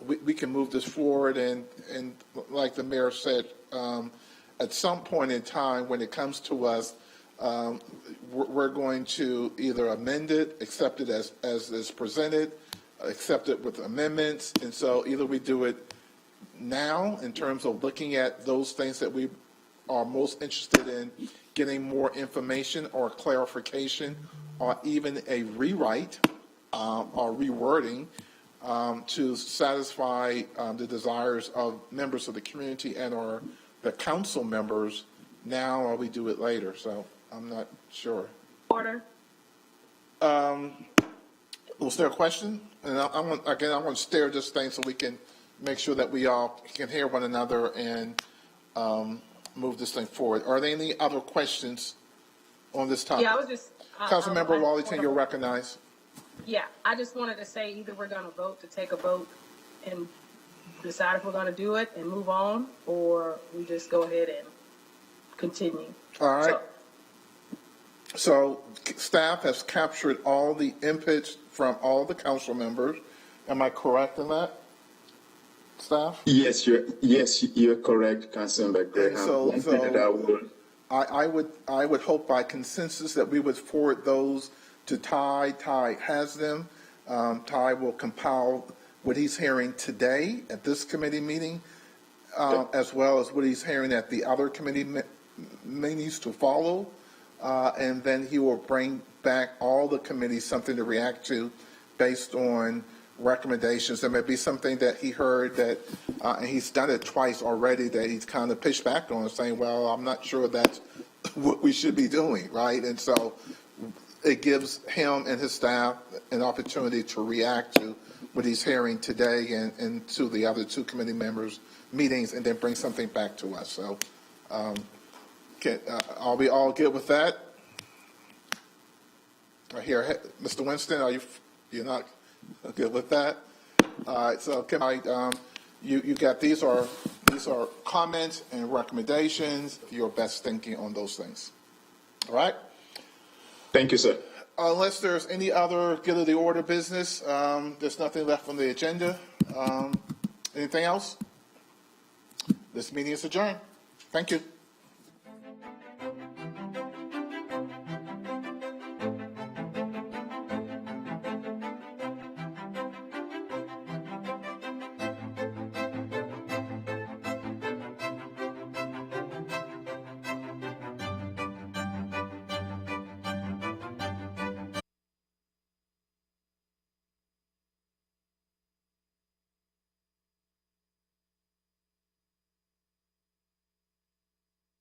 we can move this forward. And like the mayor said, at some point in time when it comes to us, we're going to either amend it, accept it as is presented, accept it with amendments. And so either we do it now in terms of looking at those things that we are most interested in getting more information or clarification or even a rewrite or rewording to satisfy the desires of members of the community and or the council members now, or we do it later. So I'm not sure. Order. Was there a question? And I want to stare this thing so we can make sure that we all can hear one another and move this thing forward. Are there any other questions on this topic? Yeah, I was just. Councilmember Wallington, you're recognized. Yeah, I just wanted to say either we're going to vote to take a vote and decide if we're going to do it and move on, or we just go ahead and continue. All right. So staff has captured all the inputs from all the council members. Am I correct in that, staff? Yes, you're correct, Councilmember Graham. I would hope by consensus that we would forward those to Ty. Ty has them. Ty will compile what he's hearing today at this committee meeting, as well as what he's hearing at the other committee meetings to follow. And then he will bring back all the committees something to react to based on recommendations. There may be something that he heard that, and he's done it twice already, that he's kind of pushed back on, saying, well, I'm not sure that's what we should be doing, right? And so it gives him and his staff an opportunity to react to what he's hearing today and to the other two committee members' meetings, and then bring something back to us. So are we all good with that? I hear Mr. Winston, you're not good with that? All right, so you got these are comments and recommendations, your best thinking on those things. All right? Thank you, sir. Unless there's any other good of the order business, there's nothing left on the agenda. Anything else? This meeting is adjourned. Thank you.